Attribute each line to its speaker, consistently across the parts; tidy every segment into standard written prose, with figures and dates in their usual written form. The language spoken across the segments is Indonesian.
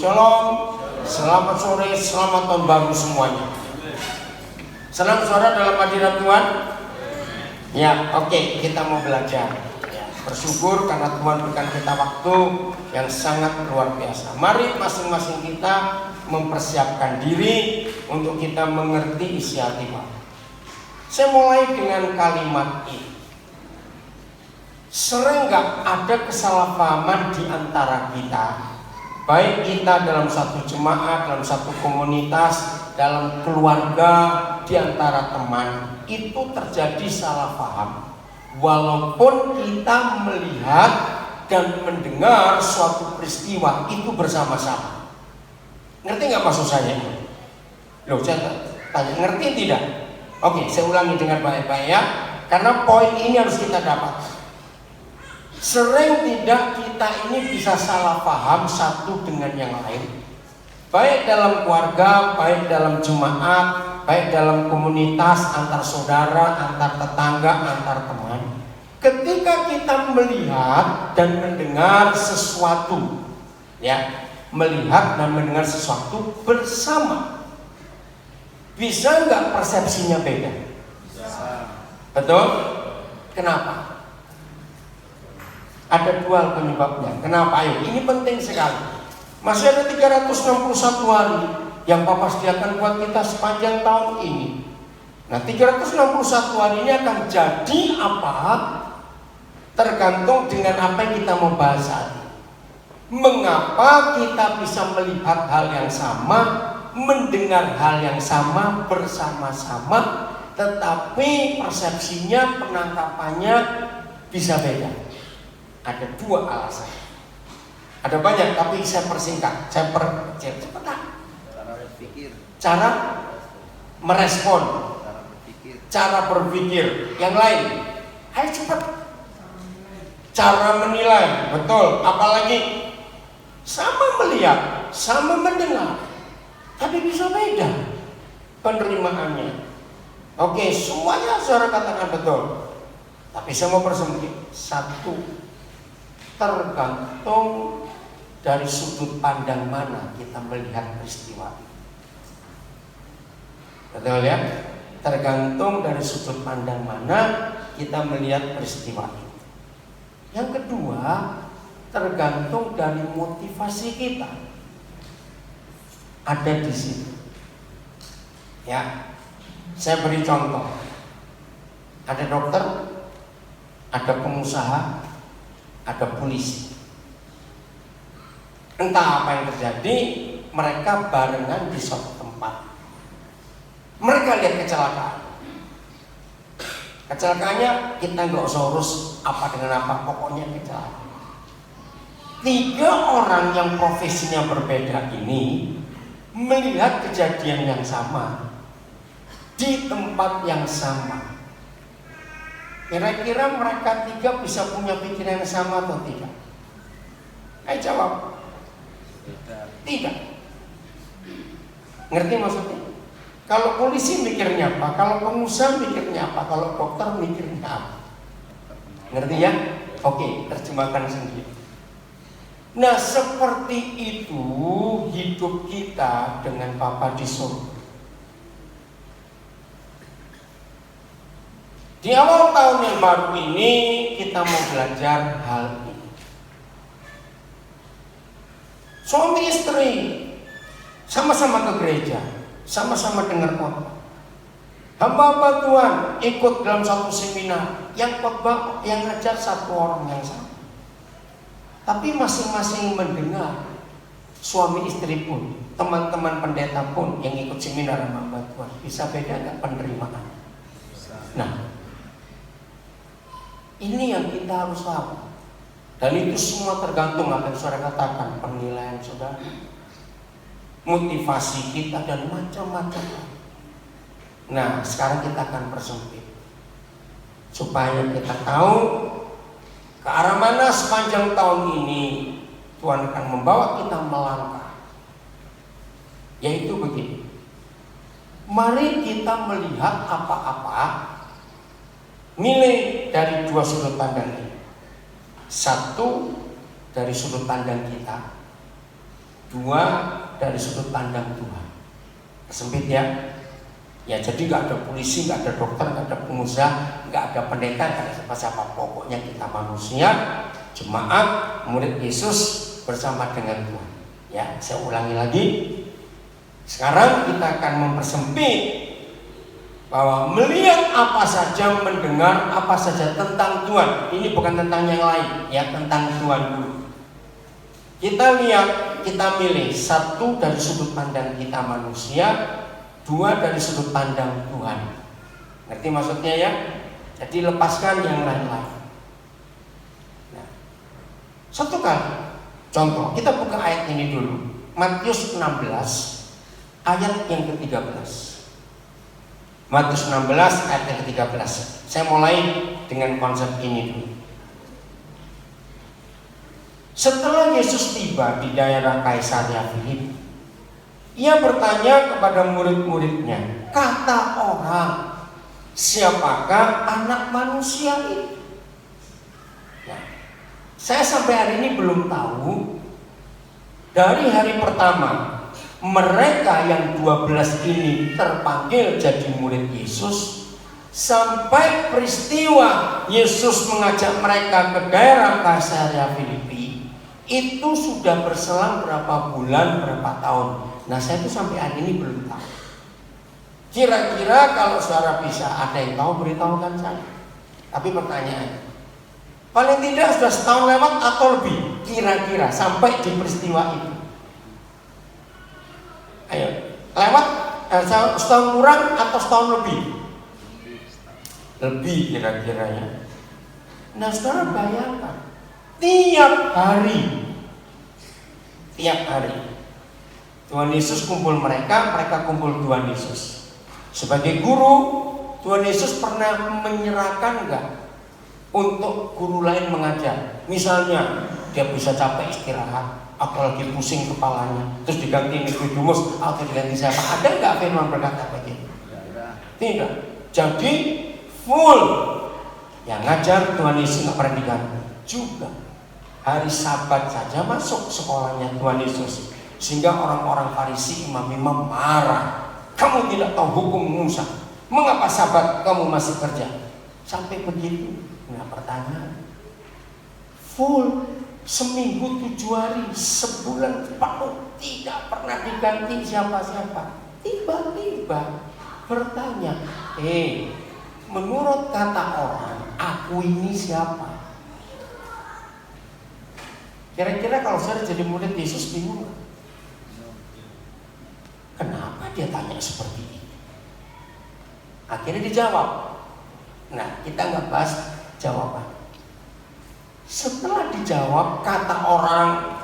Speaker 1: Shalom, selamat sore, selamat tahun baru semuanya. Senang saudara dalam hadirat Tuhan? Ya, oke, kita mau belajar. Ya, bersyukur karena Tuhan berikan kita waktu yang sangat luar biasa. Mari masing-masing kita mempersiapkan diri untuk kita mengerti isi hati Tuhan. Saya mulai dengan kalimat ini. Sering nggak ada kesalahpahaman di antara kita, baik kita dalam satu jemaat, dalam satu komunitas, dalam keluarga, di antara teman, itu terjadi salah paham. Walaupun kita melihat dan mendengar suatu peristiwa itu bersama-sama. Ngerti nggak maksud saya? Loh, saya tanya, ngerti tidak? Oke, saya ulangi dengan baik-baik ya, karena poin ini harus kita dapat. Sering tidak kita ini bisa salah paham satu dengan yang lain, baik dalam keluarga, baik dalam jemaat, baik dalam komunitas, antar saudara, antar tetangga, antar teman. Ketika kita melihat dan mendengar sesuatu, ya, melihat dan mendengar sesuatu bersama, bisa nggak persepsinya beda? Bisa. Betul? Kenapa? Ada dua penyebabnya. Kenapa? Ayo, ini penting sekali. Masih ada 361 hari yang Papa sediakan buat kita sepanjang tahun ini. Nah, 361 hari ini akan jadi apa? Tergantung dengan apa yang kita mau bahas saat ini. Mengapa kita bisa melihat hal yang sama, mendengar hal yang sama bersama-sama, tetapi persepsinya, penangkapannya bisa beda? Ada dua alasan. Ada banyak, tapi saya persingkat, saya perkecil. Cepetan.
Speaker 2: Cara berpikir.
Speaker 1: Cara merespon.
Speaker 2: Cara berpikir.
Speaker 1: Cara berpikir. Yang lain, ayo cepat. Cara menilai, betul. Apalagi sama melihat, sama mendengar, tapi bisa beda penerimaannya. Oke, semuanya saudara katakan betul. Tapi saya mau persempit. Satu, tergantung dari sudut pandang mana kita melihat peristiwa. Betul ya? Tergantung dari sudut pandang mana kita melihat peristiwa itu. Yang kedua, tergantung dari motivasi kita. Ada di situ. Ya, saya beri contoh. Ada dokter, ada pengusaha, ada polisi. Entah apa yang terjadi, mereka barengan di suatu tempat. Mereka lihat kecelakaan. Kecelakaannya kita nggak usah urus apa dengan apa, pokoknya kecelakaan. Tiga orang yang profesinya berbeda ini melihat kejadian yang sama di tempat yang sama. Kira-kira mereka tiga bisa punya pikiran yang sama atau tidak? Ayo jawab. Tidak. Ngerti maksudnya? Kalau polisi mikirnya apa? Kalau pengusaha mikirnya apa? Kalau dokter mikirnya apa? Ngerti ya? Oke, terjemahkan sendiri. Nah, seperti itu hidup kita dengan Bapa di surga. Di awal tahun yang baru ini kita mau belajar hal ini. Suami istri sama-sama ke gereja, sama-sama dengar khotbah. Hamba-hamba Tuhan ikut dalam satu seminar, yang khotbah, yang ngajar satu orang yang sama. Tapi masing-masing mendengar. Suami istri pun, teman-teman pendeta pun yang ikut seminar hamba Tuhan, bisa beda nggak penerimaan? Nah, ini yang kita harus tahu. Dan itu semua tergantung apa yang saudara katakan, penilaian saudara, motivasi kita, dan macam-macam. Nah, sekarang kita akan persempit supaya kita tahu ke arah mana sepanjang tahun ini Tuhan akan membawa kita melangkah. Yaitu begini. Mari kita melihat apa-apa nilai dari dua sudut pandang ini. Satu, dari sudut pandang kita. dua dari sudut pandang Tuhan. Sempit ya. Ya jadi nggak ada polisi, nggak ada dokter, nggak ada pengusaha, nggak ada pendeta, nggak ada siapa-siapa. Pokoknya kita manusia, jemaat, murid Yesus bersama dengan Tuhan. Ya, saya ulangi lagi. Sekarang kita akan mempersempit bahwa melihat apa saja, mendengar apa saja tentang Tuhan. Ini bukan tentang yang lain, ya tentang Tuhan dulu. Kita lihat, kita milih satu dari sudut pandang kita manusia, dua dari sudut pandang Tuhan. Ngerti maksudnya ya? Jadi lepaskan yang lain-lain. Nah, satu kali contoh, kita buka ayat ini dulu. Matius 16 ayat yang ke-13. Matius 16 ayat yang ke-13. Saya mulai dengan konsep ini dulu. Setelah Yesus tiba di daerah Kaisaria Filipi, ia bertanya kepada murid-muridnya, kata orang, siapakah anak manusia ini? Nah, saya sampai hari ini belum tahu. Dari hari pertama mereka yang 12 ini terpanggil jadi murid Yesus, sampai peristiwa Yesus mengajak mereka ke daerah Kaisaria Filipi, itu sudah berselang berapa bulan, berapa tahun. Nah, saya itu sampai hari ini belum tahu. Kira-kira kalau saudara bisa ada yang tahu, beritahukan saya. Tapi pertanyaan, paling tidak sudah setahun lewat atau lebih, kira-kira sampai di peristiwa itu. Ayo, lewat setahun kurang atau setahun lebih? Lebih kira-kira ya. Nah, saudara bayangkan, tiap hari Tuhan Yesus kumpul mereka kumpul Tuhan Yesus. Sebagai guru, Tuhan Yesus pernah menyerahkan enggak untuk guru lain mengajar? Misalnya dia bisa capek istirahat, apalagi pusing kepalanya, terus diganti Nikodemus atau diganti siapa? Ada enggak firman berkata begitu? Tidak. Jadi full yang ngajar Tuhan Yesus nggak pernah diganti juga. Hari Sabat saja masuk sekolahnya Tuhan Yesus, sehingga orang-orang Farisi, imam-imam marah. Kamu tidak tahu hukum Musa, mengapa Sabat kamu masih kerja? Sampai begitu. Nah, pertanyaan, full seminggu 7 hari, sebulan penuh, tidak pernah diganti siapa-siapa. Tiba-tiba bertanya, menurut kata orang, aku ini siapa? Kira-kira kalau saya jadi murid Yesus bingung, kenapa dia tanya seperti ini? Akhirnya dijawab. Nah, kita nggak bahas jawaban. Setelah dijawab, kata orang,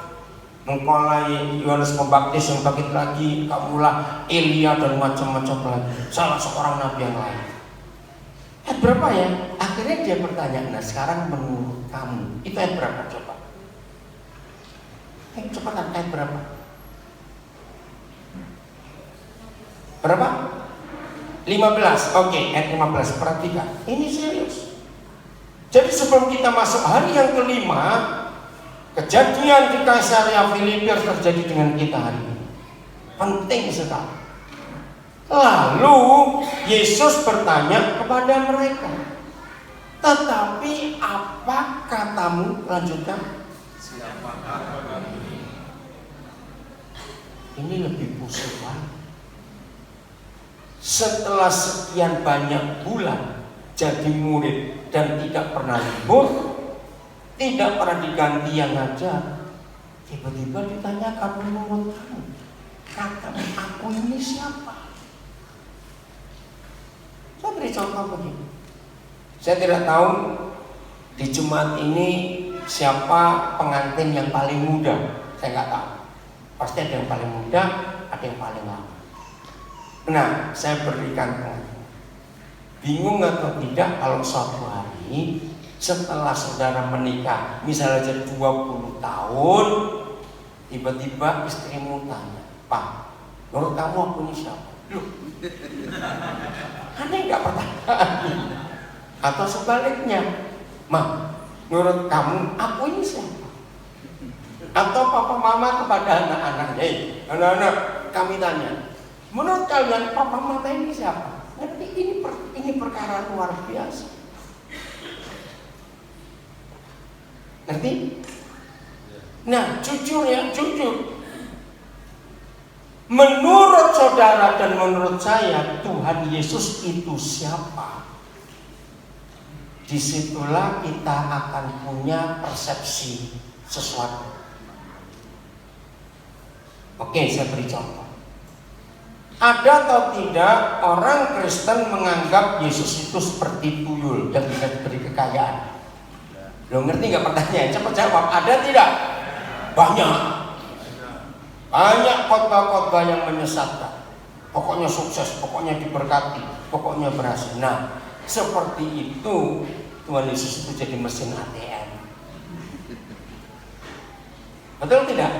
Speaker 1: mengkolai Yohanes Pembaptis yang bangkit lagi, kamulah Elia dan macam-macam lagi, salah seorang nabi yang lain. Ayat berapa ya? Akhirnya dia bertanya, nah sekarang menurut kamu itu ayat berapa coba? Cepetan, ayat berapa? Berapa? 15. Oke, ayat 15. Perhatikan, ini serius. Jadi sebelum kita masuk hari yang kelima, kejadian di Kaisaria Filipi harus terjadi dengan kita hari ini. Penting sekali. Lalu Yesus bertanya kepada mereka, tetapi apa katamu? Lanjutkan. Ini lebih pusing lagi. Setelah sekian banyak bulan jadi murid dan tidak pernah libur, tidak pernah diganti yang ngajar, tiba-tiba ditanyakan, menurut kamu, katamu aku ini siapa? Saya beri contoh begini. Saya tidak tahu di Jumat ini siapa pengantin yang paling muda. Saya nggak tahu. Pasti ada yang paling muda, ada yang paling lama. Nah, saya berikan pengantin. Bingung atau tidak kalau suatu hari setelah saudara menikah, misalnya jadi 20 tahun, tiba-tiba istrimu tanya, Pak, menurut kamu aku ini siapa? Loh, aneh nggak pertanyaan? Atau sebaliknya, Ma, menurut kamu aku ini siapa? Atau papa mama kepada anak-anaknya, anak-anak kami tanya, menurut kalian papa mama ini siapa? Ngerti, ini perkara luar biasa. Ngerti? Nah, jujur ya, jujur. Menurut saudara dan menurut saya, Tuhan Yesus itu siapa? Disitulah kita akan punya persepsi sesuatu. Oke, saya beri contoh. Ada atau tidak orang Kristen menganggap Yesus itu seperti tuyul dan bisa diberi kekayaan? Lo ngerti nggak pertanyaan? Cepat jawab. Ada tidak? Banyak. Banyak khotbah-khotbah yang menyesatkan. Pokoknya sukses, pokoknya diberkati, pokoknya berhasil. Nah, seperti itu Tuhan Yesus itu jadi mesin ATM. Betul tidak?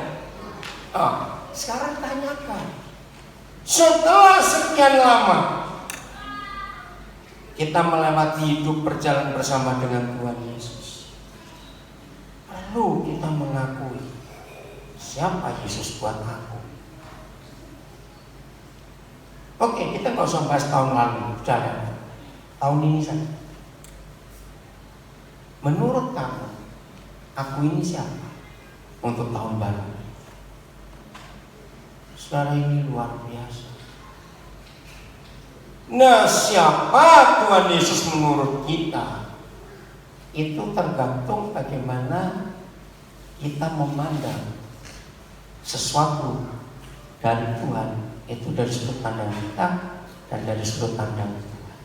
Speaker 1: Sekarang tanyakan. Setelah sekian lama kita melewati hidup berjalan bersama dengan Tuhan Yesus, perlu kita mengakui siapa Yesus buat aku. Oke, kita nggak usah bahas tahun lalu, jangan. Tahun ini saja. Menurut kamu, aku ini siapa untuk tahun baru? Saudara, ini luar biasa. Nah, siapa Tuhan Yesus menurut kita? Itu tergantung bagaimana kita memandang sesuatu dari Tuhan, itu dari sudut pandang kita dan dari sudut pandang Tuhan.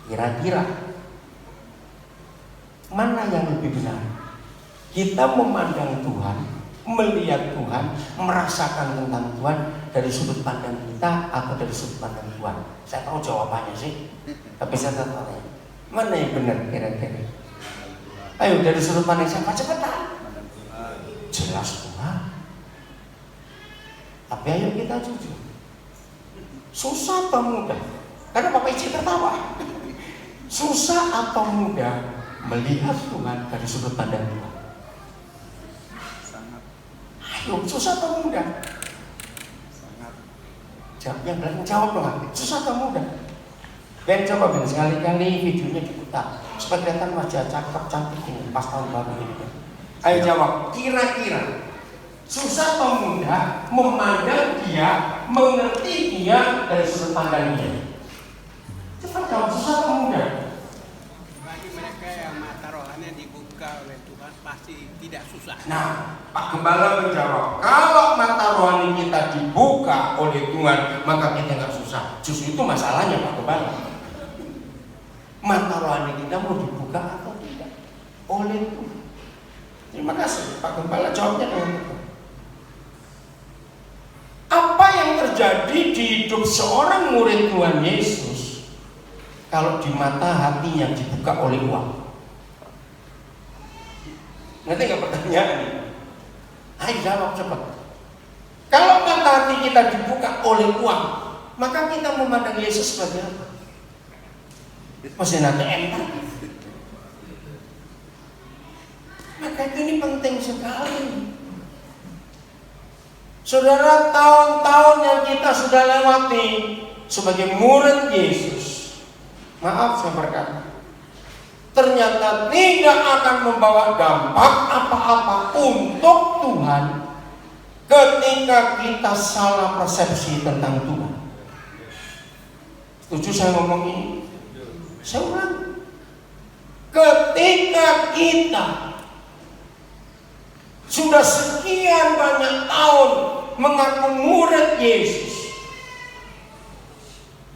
Speaker 1: Kira-kira mana yang lebih benar? Kita memandang Tuhan, melihat Tuhan, merasakan tentang Tuhan dari sudut pandang kita atau dari sudut pandang Tuhan? Saya tahu jawabannya sih, tapi saya tak tahu mana yang benar kira-kira. Ayo, dari sudut pandang siapa? Cepetan. Jelas Tuhan. Tapi ayo kita jujur. Susah atau mudah? Karena Bapak Iji tertawa. Susah atau mudah melihat Tuhan dari sudut pandang Tuhan? Ayo, susah atau mudah? Yang belakang jawab dong. Susah atau mudah? Ben, coba Ben, sekali-kali videonya diputar supaya kelihatan wajah cakep cantik ini pas tahun baru ini. Ayo jawab, kira-kira susah atau mudah memandang dia, mengerti dia dari sudut pandang dia? Cepat jawab, susah atau mudah?
Speaker 3: Bagi mereka yang mata rohani dibuka oleh Tuhan pasti tidak susah.
Speaker 1: Nah, Pak Gembala menjawab, kalau mata rohani kita dibuka oleh Tuhan, maka kita nggak susah. Justru itu masalahnya Pak Gembala. Mata rohani kita mau dibuka atau tidak oleh Tuhan. Terima kasih Pak Gembala, jawabnya dengan betul. Apa yang terjadi di hidup seorang murid Tuhan Yesus kalau di mata hatinya dibuka oleh uang? Nanti nggak pertanyaan ini? Ayo jawab cepat. Kalau mata hati kita dibuka oleh uang, maka kita memandang Yesus sebagai apa? Mesin ATM tadi. Maka ini penting sekali. Saudara, tahun-tahun yang kita sudah lewati sebagai murid Yesus, maaf saya berkata, ternyata tidak akan membawa dampak apa-apa untuk Tuhan ketika kita salah persepsi tentang Tuhan. Setuju saya ngomong ini? Saya ulang. Ketika kita sudah sekian banyak tahun mengaku murid Yesus,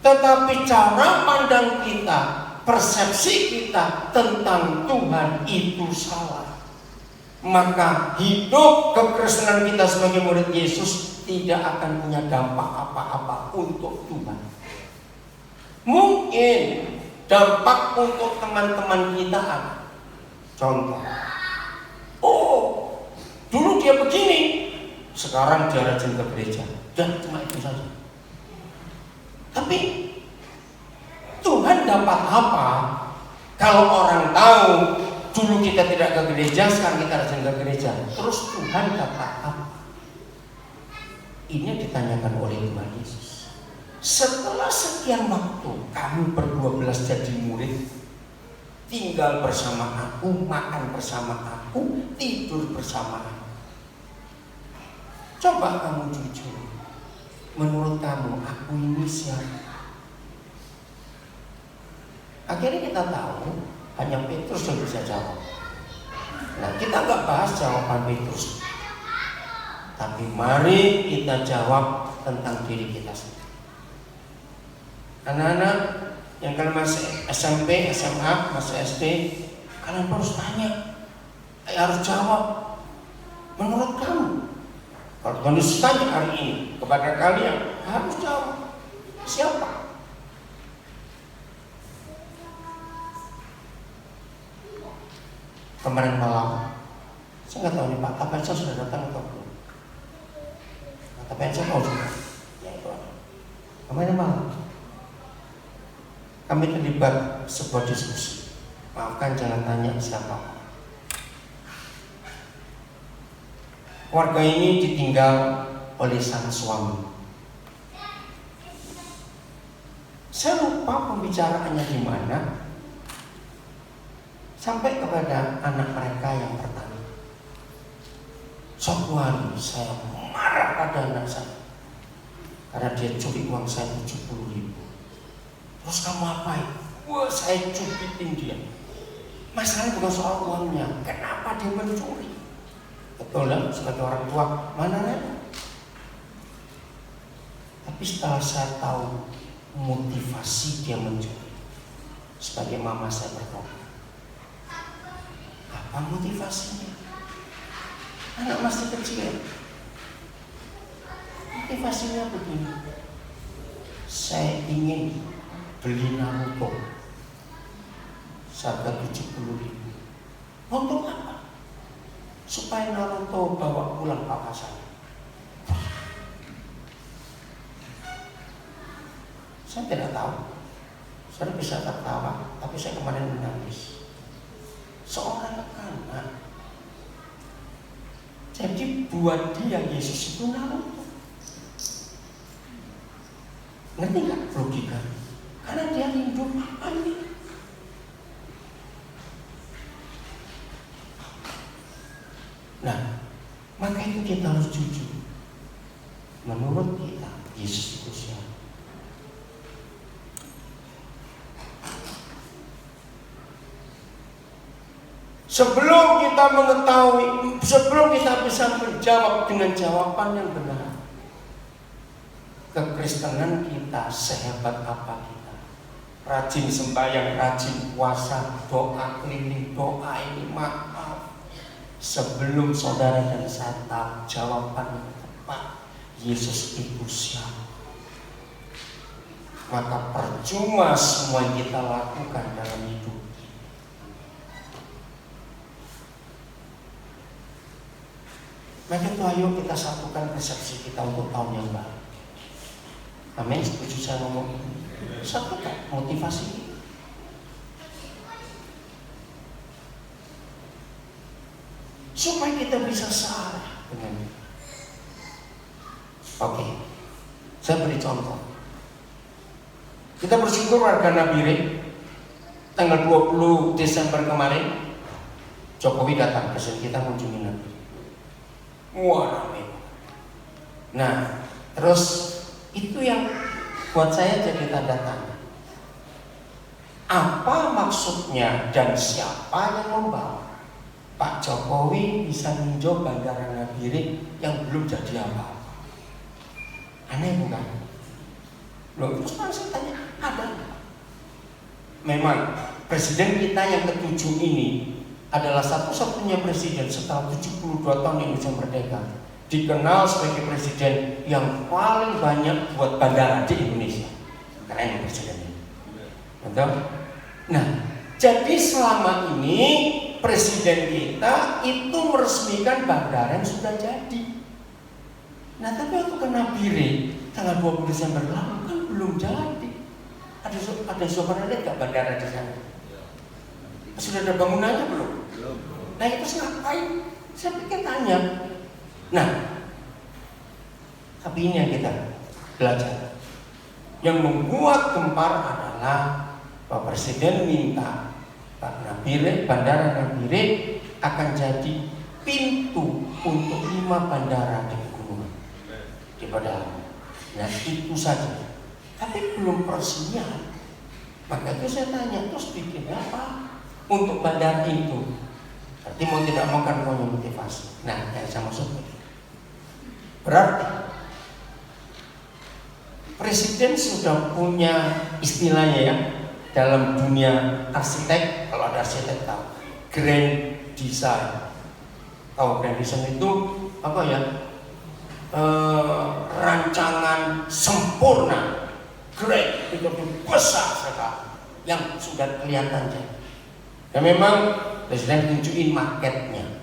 Speaker 1: tetapi cara pandang kita, persepsi kita tentang Tuhan itu salah, maka hidup kekristenan kita sebagai murid Yesus tidak akan punya dampak apa-apa untuk Tuhan. Mungkin dampak untuk teman-teman kita ada. Contoh, oh, dulu dia begini, sekarang dia rajin ke gereja. Dan cuma itu saja. Tapi Tuhan dapat apa kalau orang tahu Dulu kita tidak ke gereja, sekarang kita rajin ke gereja. Terus Tuhan kata apa? Ini ditanyakan oleh Tuhan Yesus. Setelah sekian waktu kamu berdua belas jadi murid, tinggal bersama aku, makan bersama aku, tidur bersama aku. Coba kamu jujur. Menurut kamu aku ini siapa? Akhirnya kita tahu hanya Petrus yang bisa jawab. Nah, kita nggak bahas jawaban Petrus, tapi mari kita jawab tentang diri kita sendiri. Anak-anak yang kalian masih SMP, SMA, masih SD, kalian harus tanya, harus jawab. Menurut kamu, kalau Tuhan Yesus tanya hari ini kepada kalian, harus jawab. Siapa? Kemarin malam, saya nggak tahu nih Pak Tapensa sudah datang atau belum? Pak Tapensa tahu juga. Ya itu. Kemarin malam, kami terlibat sebuah diskusi. Maafkan, jangan tanya siapa. Keluarga ini ditinggal oleh sang suami. Saya lupa pembicaraannya di mana. Sampai kepada anak mereka yang pertama. Suatu hari saya marah pada anak saya karena dia curi uang saya 70.000. Terus kamu apain? Wah, saya cubitin dia. Masalahnya bukan soal uangnya, kenapa dia mencuri? Betul lah, sebagai orang tua mana rela. Tapi setelah saya tahu motivasi dia mencuri, sebagai mama saya bertobat. Apa motivasinya? Anak masih kecil. Motivasinya begini. Saya ingin beli Naruto seharga 70.000. Untuk apa? Supaya Naruto bawa pulang papa saya. Saya tidak tahu. Saya bisa tertawa, tapi saya kemarin menangis. Seorang anak. Jadi buat dia Yesus itu Naruto. Ngerti nggak logika? Karena dia rindu apa ini? Nah, maka itu kita harus jujur. Menurut kita Yesus itu siapa? Sebelum kita mengetahui, sebelum kita bisa menjawab dengan jawaban yang benar, kekristenan kita sehebat apa kita? Rajin sembahyang, rajin puasa, doa keliling, doa ini maaf. Sebelum saudara dan saya tahu jawaban yang tepat, Yesus itu siapa? Maka percuma semua yang kita lakukan dalam hidup. Maka itu ayo kita satukan persepsi kita untuk tahun yang baru. Amin, setuju saya ngomong ini. Satukan motivasi kita. Supaya kita bisa searah dengan itu. Oke, saya beri contoh. Kita bersyukur warga Nabire, tanggal 20 Desember kemarin, Jokowi datang ke sini, kita kunjungi Nabire. Wah, ramai. Nah, terus itu yang buat saya jadi tanda tanya. Apa maksudnya dan siapa yang membawa? Pak Jokowi bisa meninjau Bandara Nabire yang belum jadi apa-apa. Aneh bukan? Loh, terus saya tanya, ada? Memang presiden kita yang ke-7 ini adalah satu-satunya presiden setelah 72 tahun Indonesia merdeka, dikenal sebagai presiden yang paling banyak buat bandara di Indonesia. Keren presiden ini. Betul? Nah, jadi selama ini presiden kita itu meresmikan bandara yang sudah jadi. Nah, tapi waktu ke Nabire tanggal 20 Desember lalu kan belum jadi. Ada suara lihat nggak bandara di sana? Sudah ada bangunannya belum? Nah itu ngapain? Saya pikir tanya. Nah, tapi ini yang kita belajar. Yang membuat gempar adalah Pak Presiden minta Pak Nabire, Bandara Nabire akan jadi pintu untuk 5 bandara di pegunungan di pedalaman. Nah itu saja. Tapi belum peresmian. Maka itu saya tanya, terus bikin apa untuk bandara itu? Berarti mau tidak mau kan punya motivasi. Nah yang saya maksud berarti Presiden sudah punya istilahnya ya dalam dunia arsitek. Kalau ada arsitek tahu grand design. Tahu grand design itu apa ya? Rancangan sempurna, great, itu besar sekali, yang sudah kelihatan jadi. Dan memang Presiden tunjukin marketnya.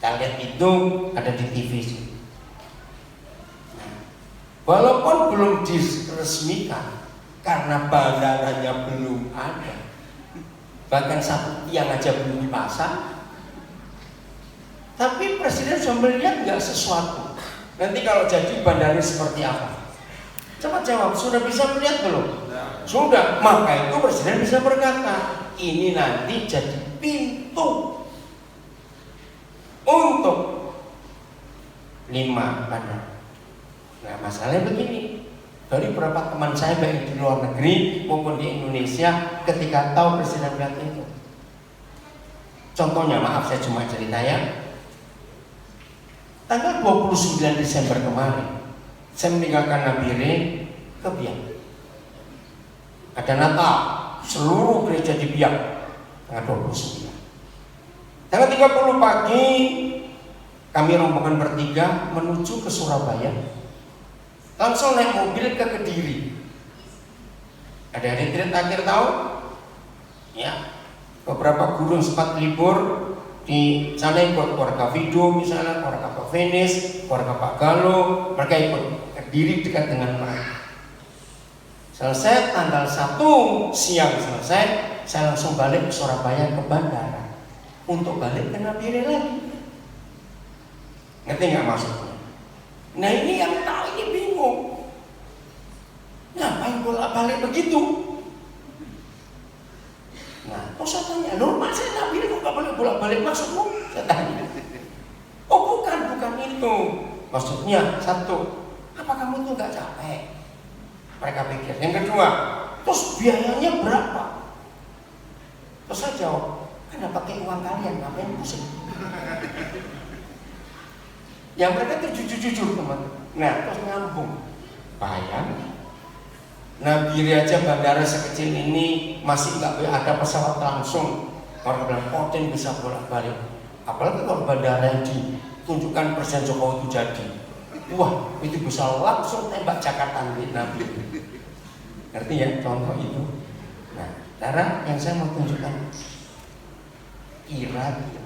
Speaker 1: Kita lihat itu ada di TV sih. Walaupun belum diresmikan karena bandaranya belum ada, bahkan satu tiang aja belum dipasang, tapi Presiden sudah melihat nggak sesuatu. Nanti kalau jadi bandara seperti apa? Coba jawab, sudah bisa melihat belum? Sudah, maka itu Presiden bisa berkata, ini nanti jadi pintu untuk 5 bandara. Nah masalahnya begini, dari beberapa teman saya baik di luar negeri maupun di Indonesia ketika tahu Presiden bilang itu. Contohnya, maaf saya cuma cerita ya. Tanggal 29 Desember kemarin saya meninggalkan Nabire ke Biak. Ada Natal, seluruh gereja di Biak tanggal 29. Tanggal 30 pagi kami rombongan bertiga menuju ke Surabaya. Langsung naik mobil ke Kediri. Ada retreat akhir tahun, ya. Beberapa guru sempat libur di sana, ikut keluarga Vido misalnya, keluarga Pak Venis, keluarga Pak Galo, mereka ikut Kediri dekat dengan mereka. Selesai tanggal 1 siang selesai, saya langsung balik ke Surabaya ke bandara untuk balik ke Nabire lagi. Ngerti nggak maksudnya? Nah ini yang tahu ini bingung. Ngapain bolak-balik begitu? Nah, terus saya tanya, loh mas saya Nabire kok nggak boleh bolak-balik maksudmu? Saya tanya. Oh bukan itu. Maksudnya satu, apa kamu tuh nggak capek? Mereka pikir. Yang kedua, terus biayanya berapa? Terus saya jawab, kan pakai uang kalian, ngapain pusing? Yang mereka itu jujur teman. Nah terus nyambung. Bayang Nabire aja bandara sekecil ini masih nggak ada pesawat langsung. Orang bilang Poten bisa bolak-balik. Apalagi kalau bandara yang ditunjukkan Presiden Jokowi itu jadi. Wah itu bisa langsung tembak Jakarta di Nabire. Ngerti ya contoh itu. Nah cara yang saya mau tunjukkan, kira-kira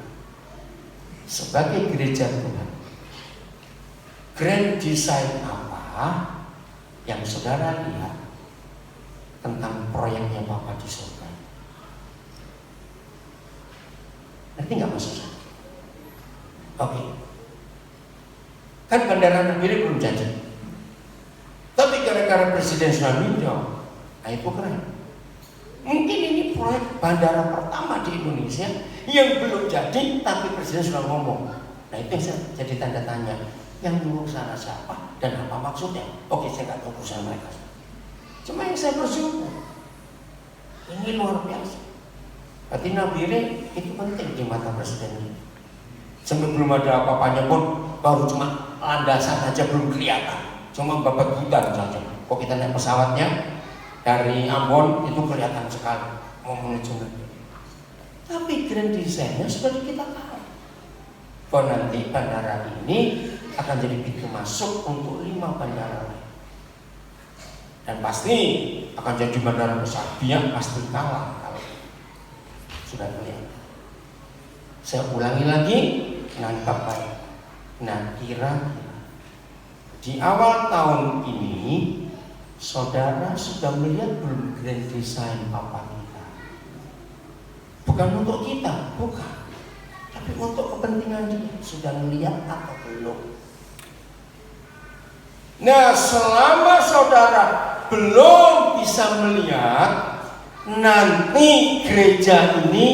Speaker 1: sebagai gereja Tuhan, grand design apa yang saudara lihat tentang proyeknya Bapa di surga? Nanti nggak maksud saya. Oke. Kan bandara Nabire belum jadi, tapi gara-gara Presiden sudah minjau, nah itu keren. Mungkin ini proyek bandara pertama di Indonesia yang belum jadi, tapi Presiden sudah ngomong. Nah itu yang jadi tanda tanya. Yang nyuruh sana siapa dan apa maksudnya? Oke, saya nggak tahu urusan mereka. Cuma yang saya bersyukur, ini luar biasa. Berarti Nabire itu penting di mata Presiden ini. Sampai belum ada apa-apanya pun, baru cuma landasan aja belum kelihatan, cuma babat hutan saja. Kok kita naik pesawatnya dari Ambon itu kelihatan sekali mau menuju Nabire. Tapi grand design-nya sudah kita tahu. Bahwa nanti bandara ini akan jadi pintu masuk untuk 5 bandara lain. Dan pasti akan jadi bandara besar. Biak pasti kalah kalau sudah kelihatan. Saya ulangi lagi, nangkap baik. Nah kira-kira di awal tahun ini saudara sudah melihat belum grand design Papa kita? Bukan untuk kita, bukan. Tapi Tapi untuk kepentingan dia sudah melihat atau belum? Nah, selama saudara belum bisa melihat, nanti gereja ini,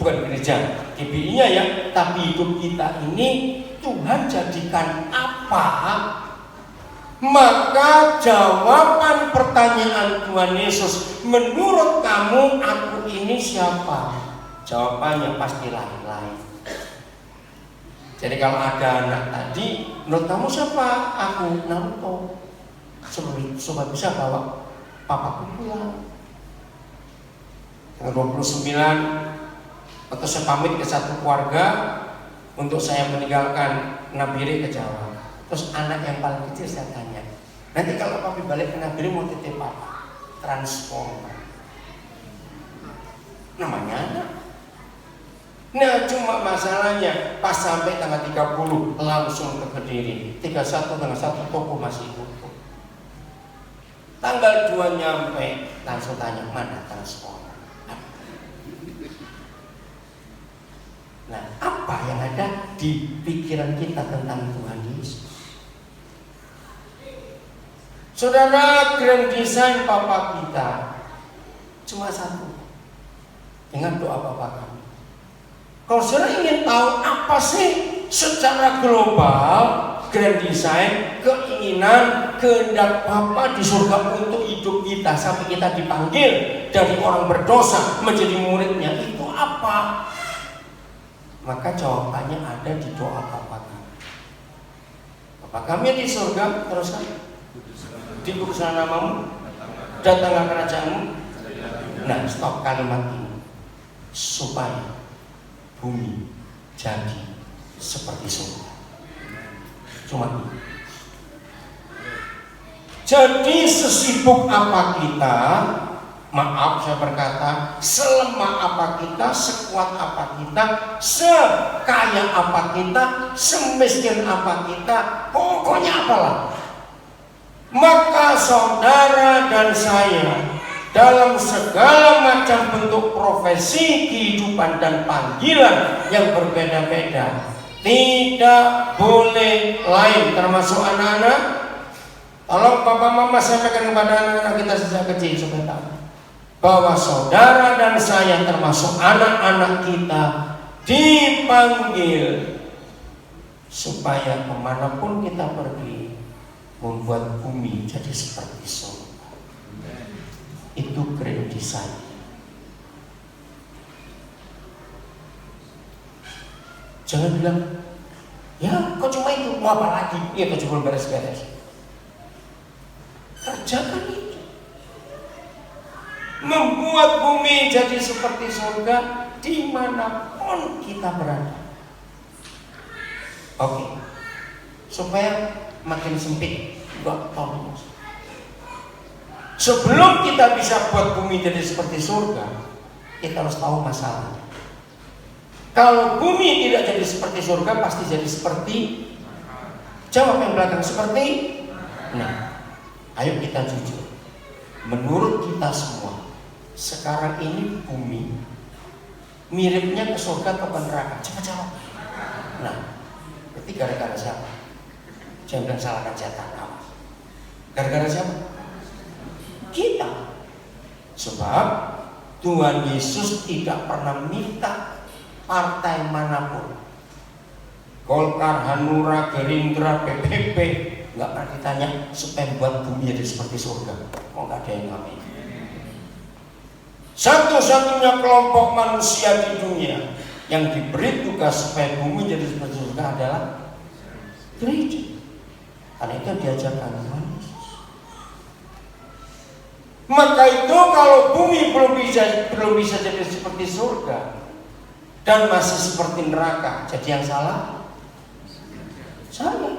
Speaker 1: bukan gereja GBI-nya ya, tapi hidup kita ini Tuhan jadikan apa? Maka jawaban pertanyaan Tuhan Yesus, menurut kamu aku ini siapa? Jawabannya pasti lain-lain. Jadi kalau ada anak tadi, menurut kamu siapa? Aku Naruto. Supaya bisa bawa papaku pulang. Tanggal 29 atau saya pamit ke satu keluarga untuk saya meninggalkan Nabire ke Jawa. Terus anak yang paling kecil saya tanya, nanti kalau papi balik ke Nabire mau titip apa? Transformer. Namanya anak. Nah, cuma masalahnya pas sampai tanggal 30 langsung ke Kediri. 31 tanggal 1 toko masih tutup. Tanggal 2 nyampe langsung tanya mana transformer. Nah, apa yang ada di pikiran kita tentang Tuhan Yesus? Saudara, grand design Papa kita cuma satu. Ingat doa Papa kami. Kalau saudara ingin tahu apa sih secara global grand design, keinginan, kehendak Bapa di surga untuk hidup kita sampai kita dipanggil dari orang berdosa menjadi muridnya, itu apa? Maka jawabannya ada di doa Bapa kami. Bapa kami di surga, teruskan. Dikuduskanlah namamu, datanglah kerajaanmu. Nah, stop kalimat ini. Supaya bumi jadi seperti surga. Cuma ini. Jadi sesibuk apa kita, maaf saya berkata, selemah apa kita, sekuat apa kita, sekaya apa kita, semiskin apa kita, pokoknya apalah. Maka saudara dan saya dalam segala macam bentuk profesi, kehidupan dan panggilan yang berbeda-beda, tidak boleh lain, termasuk anak-anak. Tolong Papa Mama sampaikan kepada anak-anak kita sejak kecil supaya tahu bahwa saudara dan saya termasuk anak-anak kita dipanggil supaya kemanapun kita pergi membuat bumi jadi seperti surga. Itu grand design. Jangan bilang, ya kok cuma itu, mau apa lagi? Ya kok cuma beres-beres. Kerjakan itu. Membuat bumi jadi seperti surga dimanapun kita berada. Oke. Supaya makin sempit, enggak tahu. Sebelum kita bisa buat bumi jadi seperti surga, kita harus tahu masalahnya. Kalau bumi tidak jadi seperti surga, pasti jadi seperti, jawab yang belakang, seperti. Nah, ayo kita jujur. Menurut kita semua, sekarang ini bumi miripnya ke surga atau ke neraka? Coba jawab. Nah, berarti gara-gara siapa? Jangan bilang salahkan setan. Gara-gara siapa? Kita. Sebab Tuhan Yesus tidak pernah minta partai manapun, Golkar, Hanura, Gerindra, PPP, nggak pernah ditanya supaya buat bumi jadi seperti surga. Kok nggak ada yang ngamen? Satu-satunya kelompok manusia di dunia yang diberi tugas supaya bumi jadi seperti surga adalah gereja. Karena itu diajarkan Tuhan Yesus. Maka itu kalau bumi belum bisa jadi seperti surga dan masih seperti neraka, jadi yang salah saya.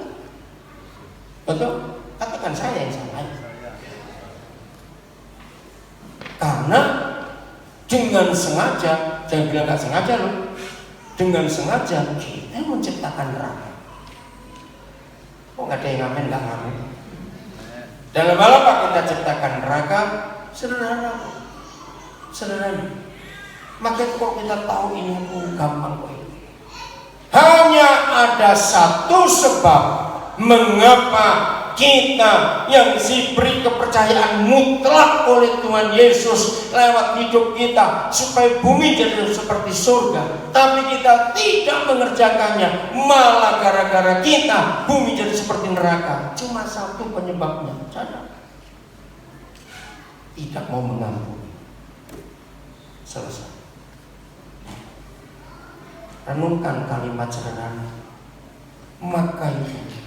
Speaker 1: Betul? Katakan saya yang salah. Karena dengan sengaja, jangan bilang gak sengaja loh, dengan sengaja kita menciptakan neraka. Kok gak ada yang ngamen, gak ngamen? Dalam hal apa kita ciptakan neraka? Sederhana. Sederhana. Maka kalau kita tahu ini aku gampang kok ini. Hanya ada satu sebab mengapa kita yang diberi kepercayaan mutlak oleh Tuhan Yesus lewat hidup kita supaya bumi jadi seperti surga, tapi kita tidak mengerjakannya, malah gara-gara kita bumi jadi seperti neraka. Cuma satu penyebabnya, sadar, tidak mau mengampuni. Selesai. Renungkan kalimat sederhana, maka itu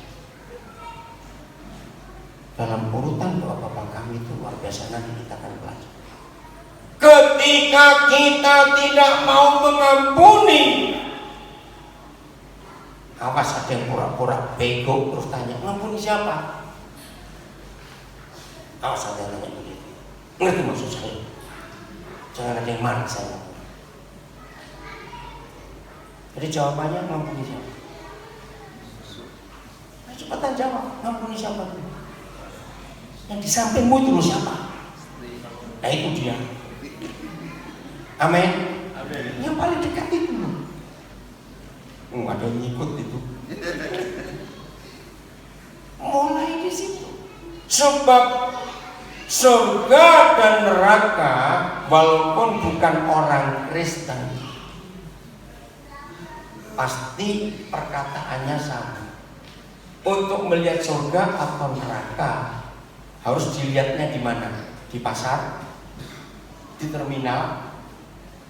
Speaker 1: dalam urutan doa Bapa kami itu luar biasa, nanti kita akan belajar. Ketika kita tidak mau mengampuni, awas ada yang pura-pura bego terus tanya, mengampuni siapa? Awas ada yang nanya begitu. Ngerti maksud saya? Jangan ada yang marah saya. Jadi jawabannya mengampuni siapa? Nah, cepetan jawab, mengampuni siapa dulu? Yang di sampingmu itu siapa? Nah itu dia. Amin. Yang paling dekat itu. Ada yang ngikut itu. Mulai di situ. Sebab surga dan neraka walaupun bukan orang Kristen, pasti perkataannya sama. Untuk melihat surga atau neraka harus dilihatnya di mana? Di pasar, di terminal,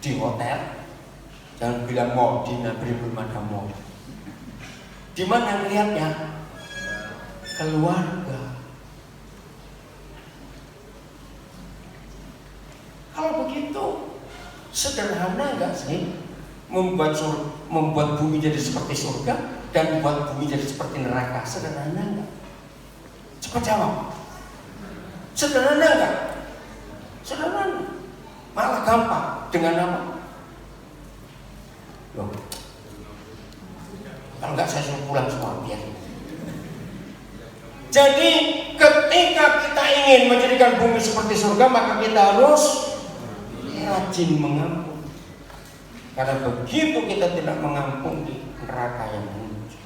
Speaker 1: di hotel. Jangan bilang mall, di Nabri belum ada mall. Di mana ngelihatnya? Keluarga. Kalau begitu sederhana nggak sih membuat bumi jadi seperti surga dan membuat bumi jadi seperti neraka? Sederhana nggak? Cepat jawab. Sederhana enggak? Sederhana. Malah gampang. Dengan apa? Loh. Kalau enggak saya suruh pulang semua biar. Jadi ketika kita ingin menjadikan bumi seperti surga, maka kita harus rajin mengampuni. Karena begitu kita tidak mengampuni, neraka yang muncul.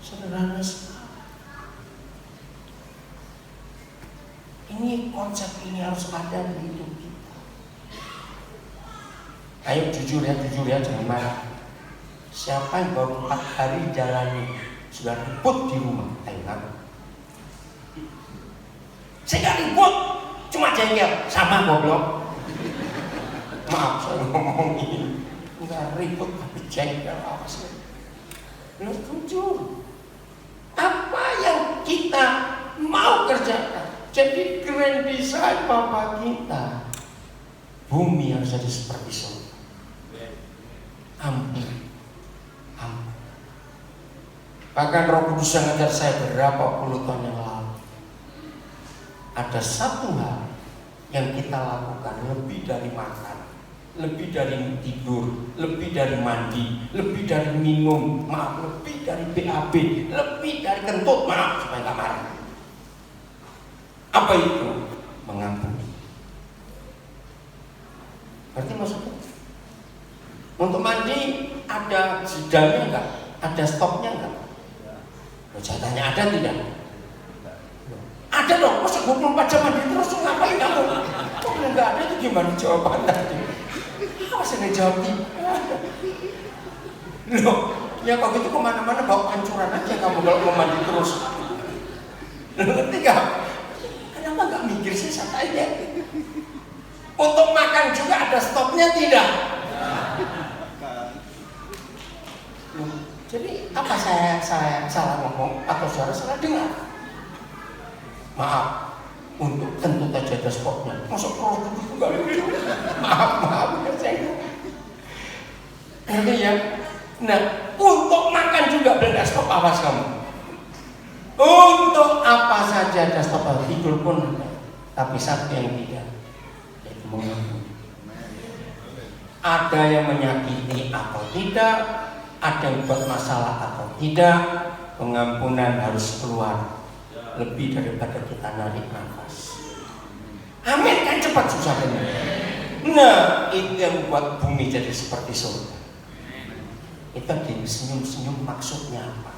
Speaker 1: Sederhana sekali. Ini konsep ini harus ada di hidup kita. Ayo jujur ya, jangan marah. Siapa yang baru 4 hari jalani sudah ribut di rumah? Ayo ngaku. Saya gak ribut, cuma jengkel. Sama goblok. Maaf saya ngomong ini. Enggak ribut tapi jengkel. Awas ya. Lu jujur. Apa yang kita mau kerjakan? Jadi grand design Bapak kita, bumi harus jadi seperti surga. Ampun. Bahkan Roh Kudus yang ngajar saya berapa puluh tahun yang lalu. Ada satu hal yang kita lakukan lebih dari makan, lebih dari tidur, lebih dari mandi, lebih dari minum, maaf, lebih dari BAB, lebih dari kentut, maaf supaya nggak marah. Apa itu? Mengampuni. Berarti maksudnya untuk mandi ada jedanya enggak? Ada stopnya enggak? Loh, saya tanya ada tidak? Loh, ada dong, masa 24 jam mandi terus ngapain kamu? Kok enggak ada itu gimana jawaban tadi? Apa sih ngejawab tidak? Loh, ya kalau gitu kemana-mana bawa pancuran aja kamu kalau mau mandi terus. Loh, ngerti gak? Kenapa nggak mikir sih aja? Untuk makan juga ada stopnya tidak? Jadi apa saya salah ngomong atau saudara salah dengar? Maaf, untuk tentu saja ada stopnya. Masuk kalau begitu nggak lucu. Maaf ya saya. Ngerti ya? Nah, untuk makan juga ada stop, awas kamu. Untuk apa saja ada stop, tidur pun ada. Tapi satu yang tidak, yaitu mengampuni. Ada yang menyakiti atau tidak, ada yang buat masalah atau tidak, pengampunan harus keluar lebih daripada kita narik nafas. Amin kan cepat susah benar. Nah, itu yang membuat bumi jadi seperti surga. Itu ada senyum-senyum maksudnya apa?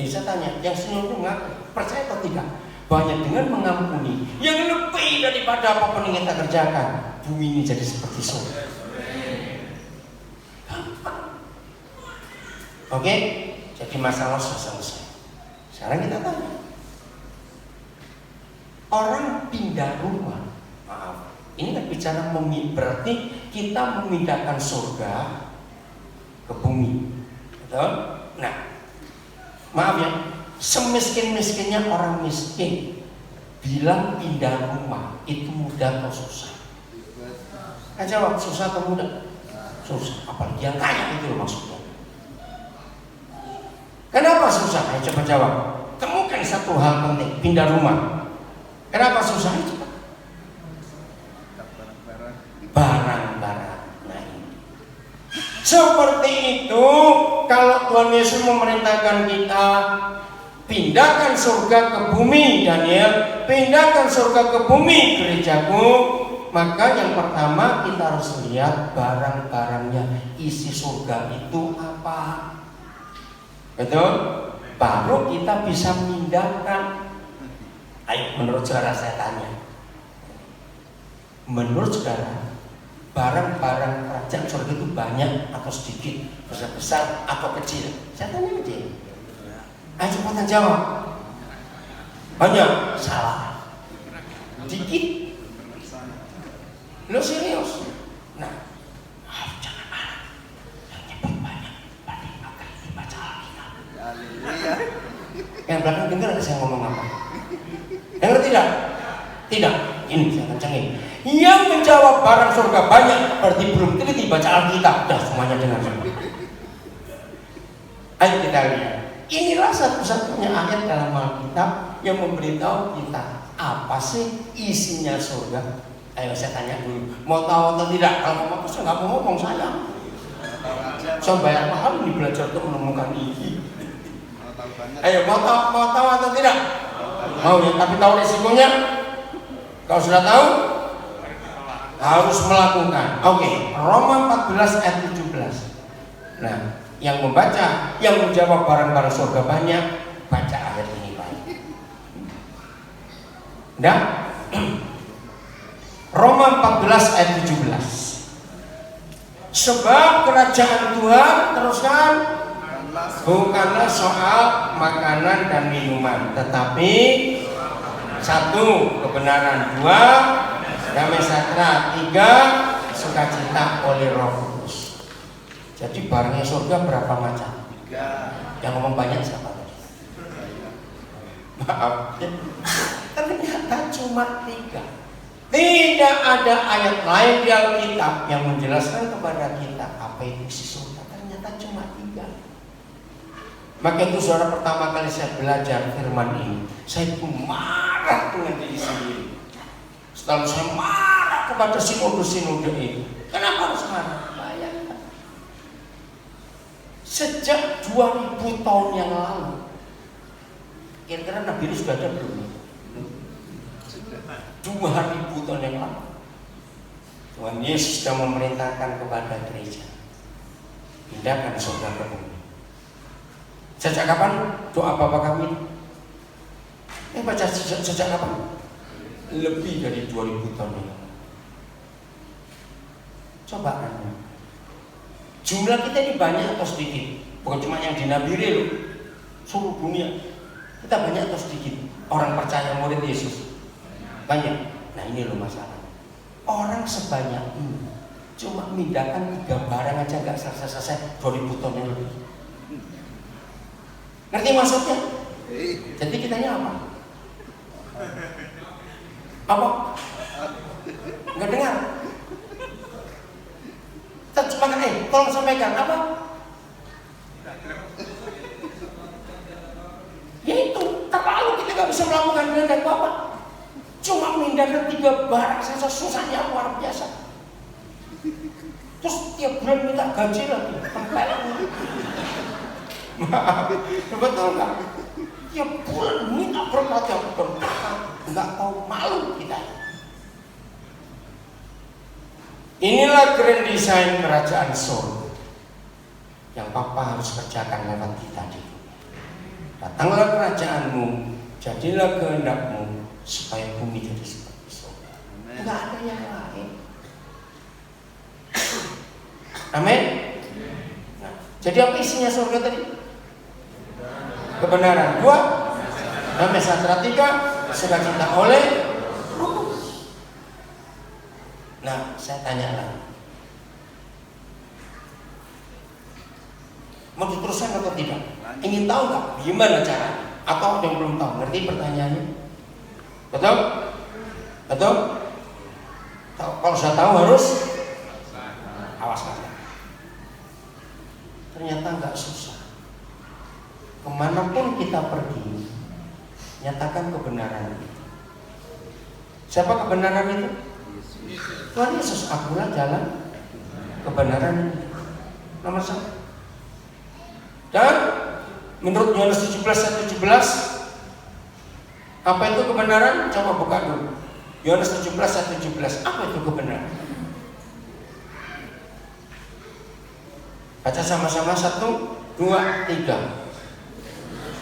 Speaker 1: Saya tanya, yang senyum itu nggak percaya atau tidak? Bahwa dengan mengampuni yang lebih daripada apapun yang kita kerjakan, bumi ini jadi seperti surga. Oke, jadi masalah sudah selesai. Sekarang kita tanya, orang pindah rumah, maaf, ini kan bicara berarti kita memindahkan surga ke bumi, betul? Nah, maaf ya, semiskin-miskinnya orang miskin bilang pindah rumah itu mudah atau susah? Jawab, susah atau mudah? Susah, apalagi yang kaya itu loh maksudnya. Kenapa susah? Ayo coba jawab. Temukan satu hal penting, pindah rumah. Kenapa susah? Ayo coba. Barang-barang. Nah ini. Seperti itu, kalau Tuhan Yesus memerintahkan kita pindahkan surga ke bumi, Daniel, pindahkan surga ke bumi gerejaku, maka yang pertama kita harus lihat barang-barangnya, isi surga itu apa. Betul? Baru kita bisa memindahkan. Ayo, menurut saudara saya tanya. Menurut saudara, barang-barang kerajaan surga itu banyak atau sedikit, besar-besar atau kecil? Saya tanya aja. Ayo cepetan jawab. Banyak, salah. Dikit. Lo serius? Nah, jangan marah. Yang nyebut banyak, berarti akan dibaca Alkitab. Yang belakang dengar nggak saya ngomong apa? Dengar tidak? Tidak. Ini saya kencengin. Yang menjawab barang surga banyak berarti belum teliti baca Alkitab. Dah semuanya dengar semua. Ayo kita lihat. Inilah satu-satunya ayat dalam Alkitab yang memberitahu kita apa sih isinya surga. Ayo saya tanya dulu, mau tahu atau tidak? Kalau mau saya nggak mau ngomong saya. Saya bayar mahal ini belajar untuk menemukan ini. Ayo mau tahu atau tidak? Mau ya, tapi tahu resikonya. Kalau sudah tahu, harus melakukan. Oke, Roma 14 ayat 17. Nah, yang membaca, yang menjawab barang-barang surga banyak, baca ayat ini baik. Nah, Roma 14 ayat 17. Sebab kerajaan Tuhan, teruskan, bukanlah soal makanan dan minuman, tetapi satu, kebenaran; dua, damai sejahtera; tiga, sukacita oleh Roh Kudus. Jadi barangnya surga berapa macam? Yang ngomong banyak siapa tadi? Maaf, ternyata cuma tiga. Tidak ada ayat lain di Alkitab yang menjelaskan kepada kita apa itu isi surga. Ternyata cuma tiga. Maka itu saudara, pertama kali saya belajar firman ini, saya itu marah dengan diri sendiri. Setelah saya marah kepada sinode-sinode ini. Kenapa harus marah? Bayangkan. Sejak 2000 tahun yang lalu, kira-kira Nabi ini sudah ada belum? 2000 tahun yang lalu, Tuhan Yesus sudah memerintahkan kepada gereja, pindahkan surga ke bumi. Sejak kapan doa Bapa kami? Baca sejak kapan? Lebih dari 2000 tahun yang lalu. Coba anda, jumlah kita ini banyak atau sedikit? Bukan cuma yang di Nabire loh, seluruh dunia. Kita banyak atau sedikit? Orang percaya murid Yesus banyak. Nah ini loh masalah. Orang sebanyak ini cuma mindahkan 3 barang aja nggak selesai 2000 tahun yang lebih. Ngerti maksudnya? Jadi kitanya apa? Apa? Nggak dengar? Cuma tolong sampaikan apa? Ya itu terlalu, kita nggak bisa melakukan dengan apa? Cuma memindahkan 3 barang saja susahnya luar biasa. Terus tiap bulan minta gaji lagi, maaf, betul nggak? Tiap bulan minta berkat yang berkah, nggak tahu malu kita. Inilah grand design kerajaan surga. yang Papa harus kerjakan lewat kita di dunia. Datanglah kerajaanmu, jadilah kehendakmu, supaya bumi jadi seperti surga. Enggak ada yang lain. Amin. Nah, jadi apa isinya surga tadi? Kebenaran. 2, damai sejahtera. 3, sukacita oleh Roh. Nah, saya tanya lagi. Mau diteruskan atau tidak? Ingin tahu nggak gimana caranya? Atau yang belum tahu? Ngerti pertanyaannya? Betul? Betul? Kalau sudah tahu harus awas kalian. Ternyata nggak susah. Kemanapun kita pergi, nyatakan kebenaran itu. Siapa kebenaran itu? Tuhan Yesus. Akulah jalan kebenaran itu. Nomor 1. Dan menurut Yohanes 17:17, apa itu kebenaran? Coba buka dulu. Yohanes 17:17. Apa itu kebenaran? Baca sama-sama 1, 2, 3.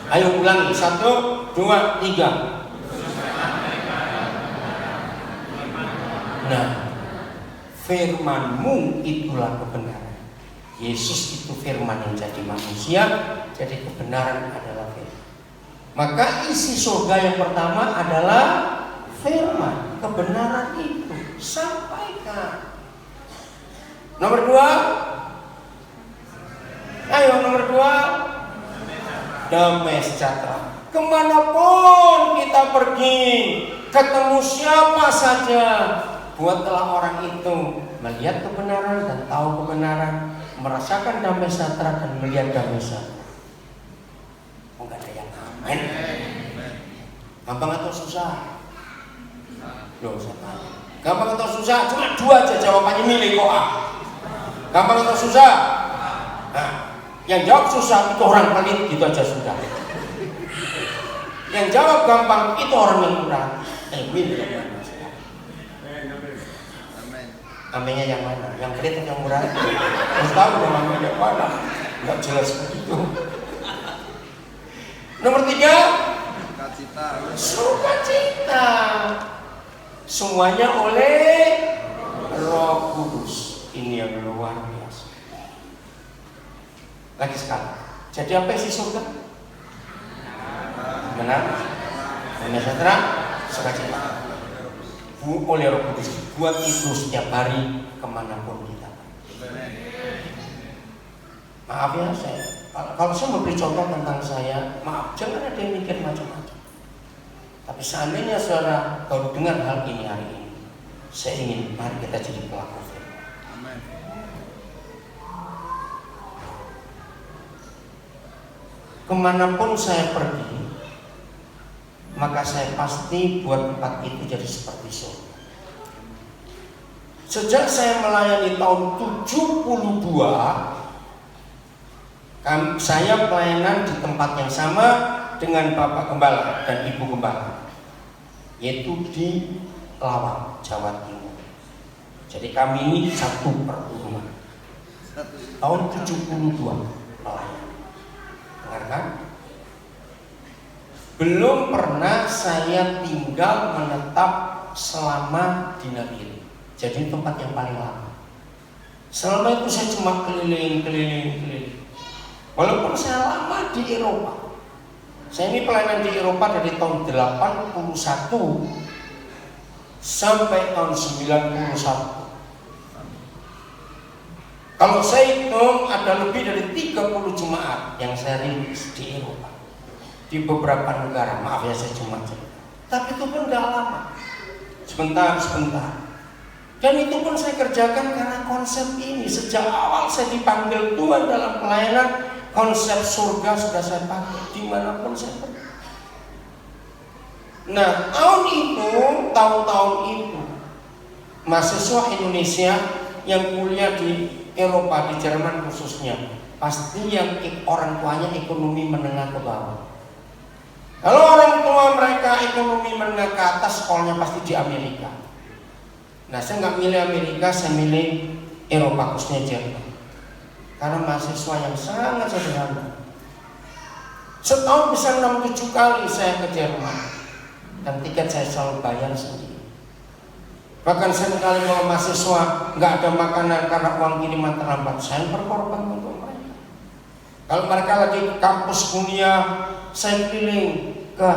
Speaker 1: Ayo ulangi 1, 2, 3. Nah, firman-Mu itulah kebenaran. Yesus itu firman yang jadi manusia, jadi kebenaran adalah firman. Maka isi surga yang pertama adalah firman, kebenaran itu sampaikan. Nomor 2, ayo nomor 2, damai sejahtera. Kemanapun kita pergi, ketemu siapa saja, buatlah orang itu melihat kebenaran dan tahu kebenaran, merasakan damai sejahtera dan melihat damai sejahtera. Enggak ada yang aman. Gampang atau susah? Loh, saya tanya. Gampang atau susah? Cuma 2 aja jawabannya, milih kok A. Gampang atau susah? Nah, yang jawab susah itu orang pelit, gitu aja sudah. Yang jawab gampang itu orang yang murah. Milih yang mana? Aminnya yang mana? Yang pelit atau yang murah? Harus tahu namanya yang mana. Enggak jelas begitu. Nomor 3, sukacita. Semuanya oleh Roh Kudus. Ini yang luar biasa. Lagi sekali. Jadi apa isi surga? Benar? Damai sejahtera, sukacita. Oleh Roh Kudus. Buat itu setiap hari kemanapun kita. Maaf ya, kalau saya memberi contoh tentang saya, maaf, jangan ada yang mikir macam-macam. Tapi seandainya saudara baru dengar hal ini hari ini, saya ingin mari kita jadi pelaku firman. Kemanapun saya pergi, maka saya pasti buat tempat itu jadi seperti surga. Sejak saya melayani tahun 72, saya pelayanan di tempat yang sama dengan Bapak Gembala dan Ibu Gembala, yaitu di Lawang, Jawa Timur. Jadi kami ini satu pertemuan. Tahun 72 pelayanan. Dengarkan? Belum pernah saya tinggal menetap selama di negeri. Jadi tempat yang paling lama. Selama itu saya cuma keliling. Walaupun saya lama di Eropa. Saya ini pelayanan di Eropa dari tahun 81 sampai tahun 91. Kalau saya hitung ada lebih dari 30 jemaat yang saya rilis di Eropa. Di beberapa negara, maaf ya saya cuma cerita. Tapi itu pun gak lama. Sebentar. Dan itu pun saya kerjakan karena konsep ini. Sejak awal saya dipanggil Tuhan dalam pelayanan, konsep surga sudah saya pakai dimanapun saya pergi. Nah, tahun-tahun itu mahasiswa Indonesia yang kuliah di Eropa, di Jerman khususnya, pasti yang orang tuanya ekonomi menengah ke bawah. Kalau orang tua mereka ekonomi menengah ke atas, sekolahnya pasti di Amerika. Nah, saya nggak milih Amerika, saya milih Eropa khususnya Jerman. Karena mahasiswa yang sangat sederhana. Setahun bisa 6-7 kali saya ke Jerman, dan tiket saya selalu bayar sendiri. Bahkan seringkali kalau mahasiswa nggak ada makanan karena uang kiriman terlambat, saya berkorban untuk mereka. Kalau mereka lagi ke kampus kuliah, saya keliling ke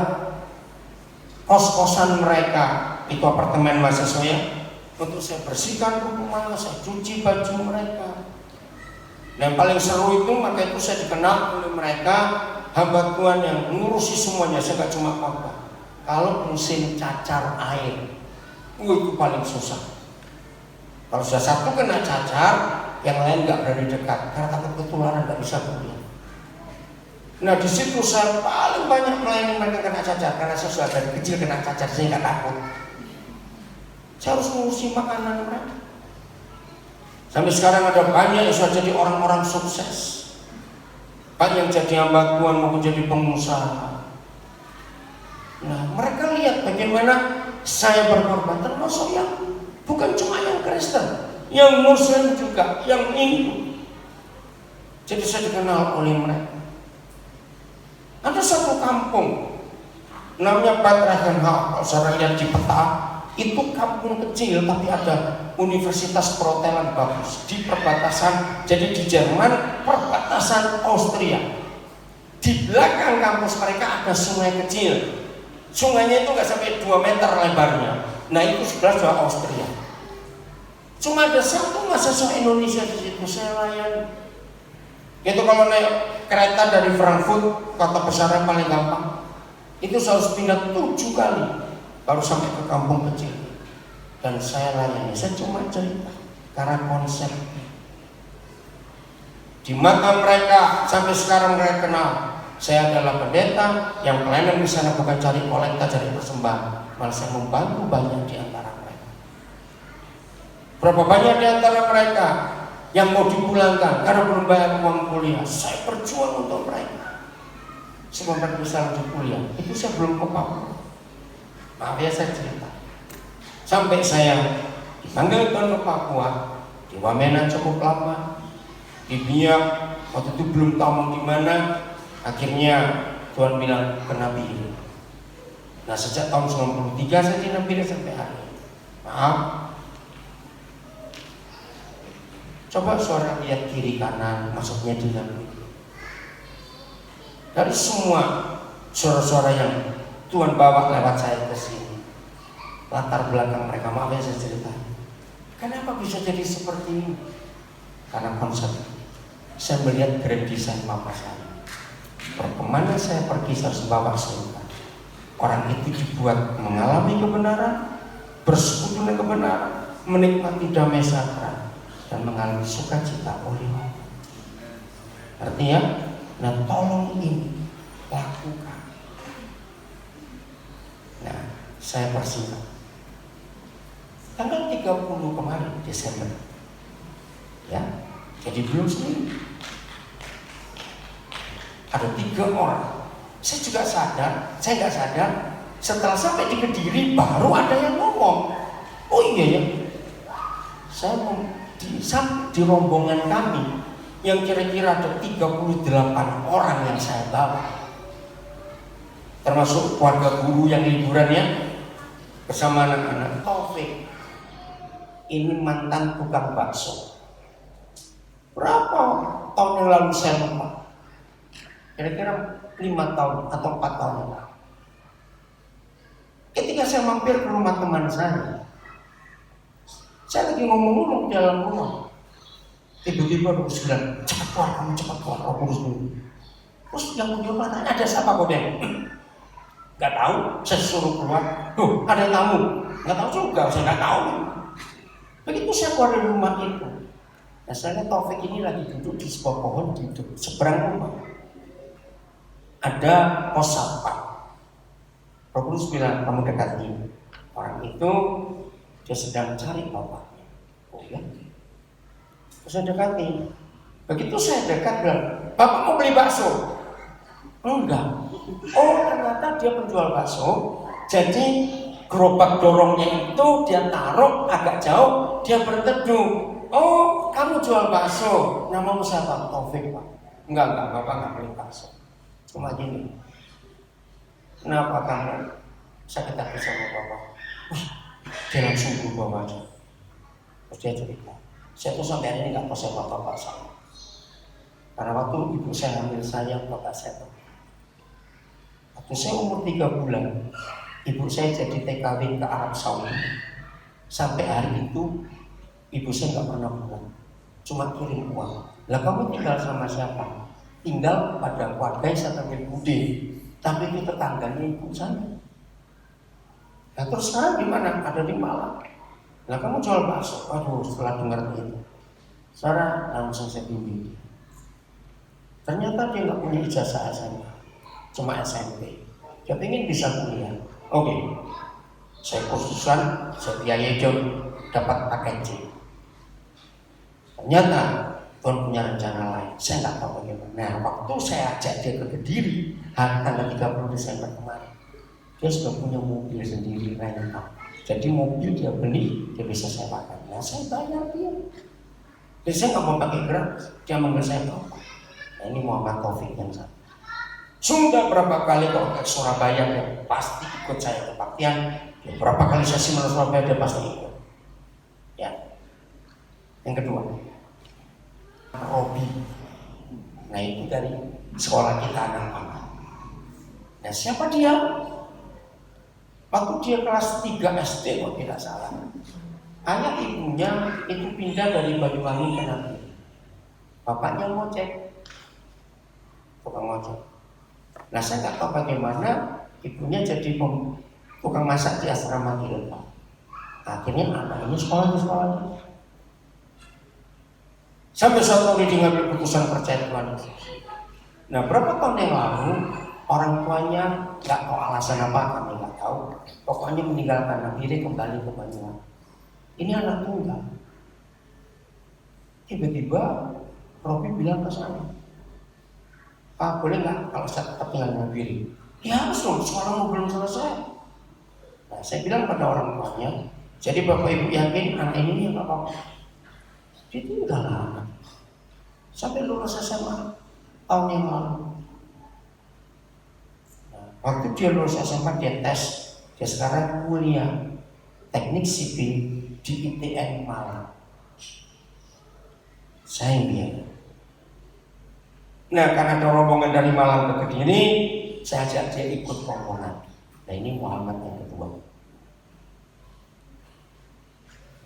Speaker 1: kos-kosan mereka, itu apartemen mahasiswa ya, untuk saya bersihkan rumah, saya cuci baju mereka. Dan paling seru itu, maka itu saya dikenal oleh mereka hamba Tuhan yang mengurusi semuanya. Saya nggak cuma khotbah. Kalau musim cacar air, itu paling susah. Kalau sudah satu kena cacar, yang lain nggak berani dekat karena takut ketularan, nggak bisa kuliah. Nah di situ saya paling banyak melayani mereka kena cacar, karena saya sudah dari kecil kena cacar, saya nggak takut. Saya harus mengurusi makanan mereka. Sampai sekarang ada banyak yang sudah jadi orang-orang sukses. Banyak yang jadi hamba Tuhan maupun jadi pengusaha. Nah mereka lihat bagaimana saya berkorban, termasuk yang bukan cuma yang Kristen, yang Muslim juga, yang Hindu. Jadi saya dikenal oleh mereka. Ada satu kampung namanya Bad Reichenhall, kalau saya lihat di peta, itu kampung kecil tapi ada universitas perhotelan bagus di perbatasan. Jadi di Jerman perbatasan Austria. Di belakang kampus mereka ada sungai kecil. Sungainya itu nggak sampai 2 meter lebarnya. Nah itu sebelah sudah Austria. Cuma ada satu mahasiswa Indonesia di situ saya layani. Itu kalau naik kereta dari Frankfurt, kota besar yang paling gampang, itu saya harus pindah 7 kali baru sampai ke kampung kecil. Dan saya layani, saya cuma cerita karena konsep. Di mata mereka sampai sekarang mereka kenal saya adalah pendeta yang pelayanan di sana bukan cari kolekta, cari persembahan, malah saya membantu banyak di antara mereka. Berapa banyak di antara mereka yang mau dipulangkan karena belum bayar uang kuliah, saya berjuang untuk mereka supaya mereka bisa lanjut kuliah. Itu saya belum ke Papua. Maaf ya saya cerita. Sampai saya dipanggil ke Papua, di Wamena cukup lama, di Biak waktu itu belum tahu mau gimana. Akhirnya Tuhan bilang ke Nabi ini. Nah sejak tahun 93 saya di Nabi sampai hari ini. Maaf. Coba suara lihat kiri kanan, maksudnya di Nabi. Dari semua suara-suara yang Tuhan bawa lewat saya ke sini, latar belakang mereka, maaf ya saya cerita. Kenapa bisa jadi seperti ini? Karena konsep. Saya melihat grand design Bapak saya. Kemana saya pergi saya harus bawa surga. Orang itu dibuat mengalami kebenaran, bersekutu dengan kebenaran, menikmati damai sejahtera, dan mengalami sukacita oleh Allah. Artinya, nah tolong ini lakukan. Nah, saya persingkat. Tanggal 30 kemarin Desember, ya, jadi belum seminggu. Ada 3 orang. Saya juga sadar, saya nggak sadar. Setelah sampai di Kediri, baru ada yang ngomong. Oh iya ya, saya mau di rombongan kami yang kira-kira ada 38 orang yang saya bawa, termasuk keluarga guru yang liburan ya, bersama anak-anak. Taufik ini mantan tukang bakso. Berapa tahun yang lalu saya lupa, kira-kira 5 tahun atau 4 tahun yang lalu. Ketika saya mampir ke rumah teman saya lagi ngomong-ngomong di dalam rumah, tiba-tiba Roh Kudus bilang, cepat keluar, kamu cepat keluar, Roh Kudus dulu. Terus yang muncul matanya, ada siapa kau deh? Gak tahu, saya suruh keluar. Tuh, ada tamu. Gak tahu juga, saya gak tahu. Begitu saya keluar dari rumah itu, nah saya lihat Taufik ini lagi duduk di sebuah pohon di seberang rumah. Ada pos satpam. Roh Kudus bilang, kamu dekati orang itu, dia sedang cari bapaknya. Oh ya? Terus saya dekati. Begitu saya dekat bilang, bapak mau beli bakso? Enggak. Oh ternyata dia penjual bakso. Jadi gerobak dorongnya itu dia taruh agak jauh, dia berteduh. Oh kamu jual bakso, namamu siapa? Taufik Pak. Enggak, Bapak nggak beli bakso. Cuma gini, kenapa kamu sakit hati sama Bapak? Dia langsung berubah wajah. Terus dia cerita, saya tuh sampai hari ini nggak tahu siapa Bapak saya. Karena waktu ibu saya hamil saya, Bapak saya tahu. Waktu saya umur 3 bulan, ibu saya jadi TKW ke Arab Saudi. Sampai hari itu, ibu saya nggak pernah pulang, cuma kirim uang. Lah kamu tinggal sama siapa? Tinggal pada keluarga yang saya panggil Bude, tapi itu tetangganya ibu saya. Nah terus sekarang di mana? Ada di Malang. Nah kamu jual bakso. Aduh, setelah dengar itu, Sarah langsung saya bimbing. Ternyata dia nggak punya ijazah SMA, cuma SMP. Dia ingin bisa kuliah. Oke, saya kursusan, saya biayai dapat paket. Ternyata Tuhan punya rencana lain. Saya nggak tahu bagaimana. Nah, waktu saya ajak dia ke Kediri, tanggal 30 Desember kemarin, dia sudah punya mobil sendiri rental. Jadi mobil dia beli, dia bisa saya pakai. Nah, saya bayar dia. Jadi saya nggak mau pakai gratis. Dia manggil saya Bapak. Nah, ini Muhammad Taufik yang saya. Sudah berapa kali kalau ke Surabaya dia pasti ikut saya kebaktian. Berapa kali saya simak Surabaya dia pasti ikut. Ya. Yang kedua, Robi. Nah itu dari sekolah kita anak-anak. Nah siapa dia? Waktu dia kelas 3 SD kalau tidak salah, ayah ibunya itu pindah dari Banyuwangi ke Nabi. Bapaknya ngojek, tukang ngojek. Nah saya nggak tahu bagaimana ibunya jadi tukang masak di asrama Kilpa. Akhirnya anak ini sekolah di sekolah. Sampai suatu hari dia ngambil keputusan percaya Tuhan. Nah berapa tahun yang lalu orang tuanya nggak tahu alasan apa, kami nggak tahu. Pokoknya meninggalkan Nabi, dia kembali ke Banyuwangi. Ini anak tunggal. Tiba-tiba Robi bilang ke saya, Pak boleh nggak kalau saya tetap tinggal di Nabi? Ya harus dong, sekolah belum selesai. Nah saya bilang pada orang tuanya, jadi bapak ibu yakin anak ini nggak apa-apa. Ditinggal anak sampai lulus SMA tahun yang lalu. Nah, waktu dia lulus SMA dia tes, dia sekarang kuliah teknik sipil di ITN Malang. Saya bilang. Nah karena ada rombongan dari Malang ke Kediri, saya ajak dia ikut rombongan. Nah ini Muhammad yang kedua.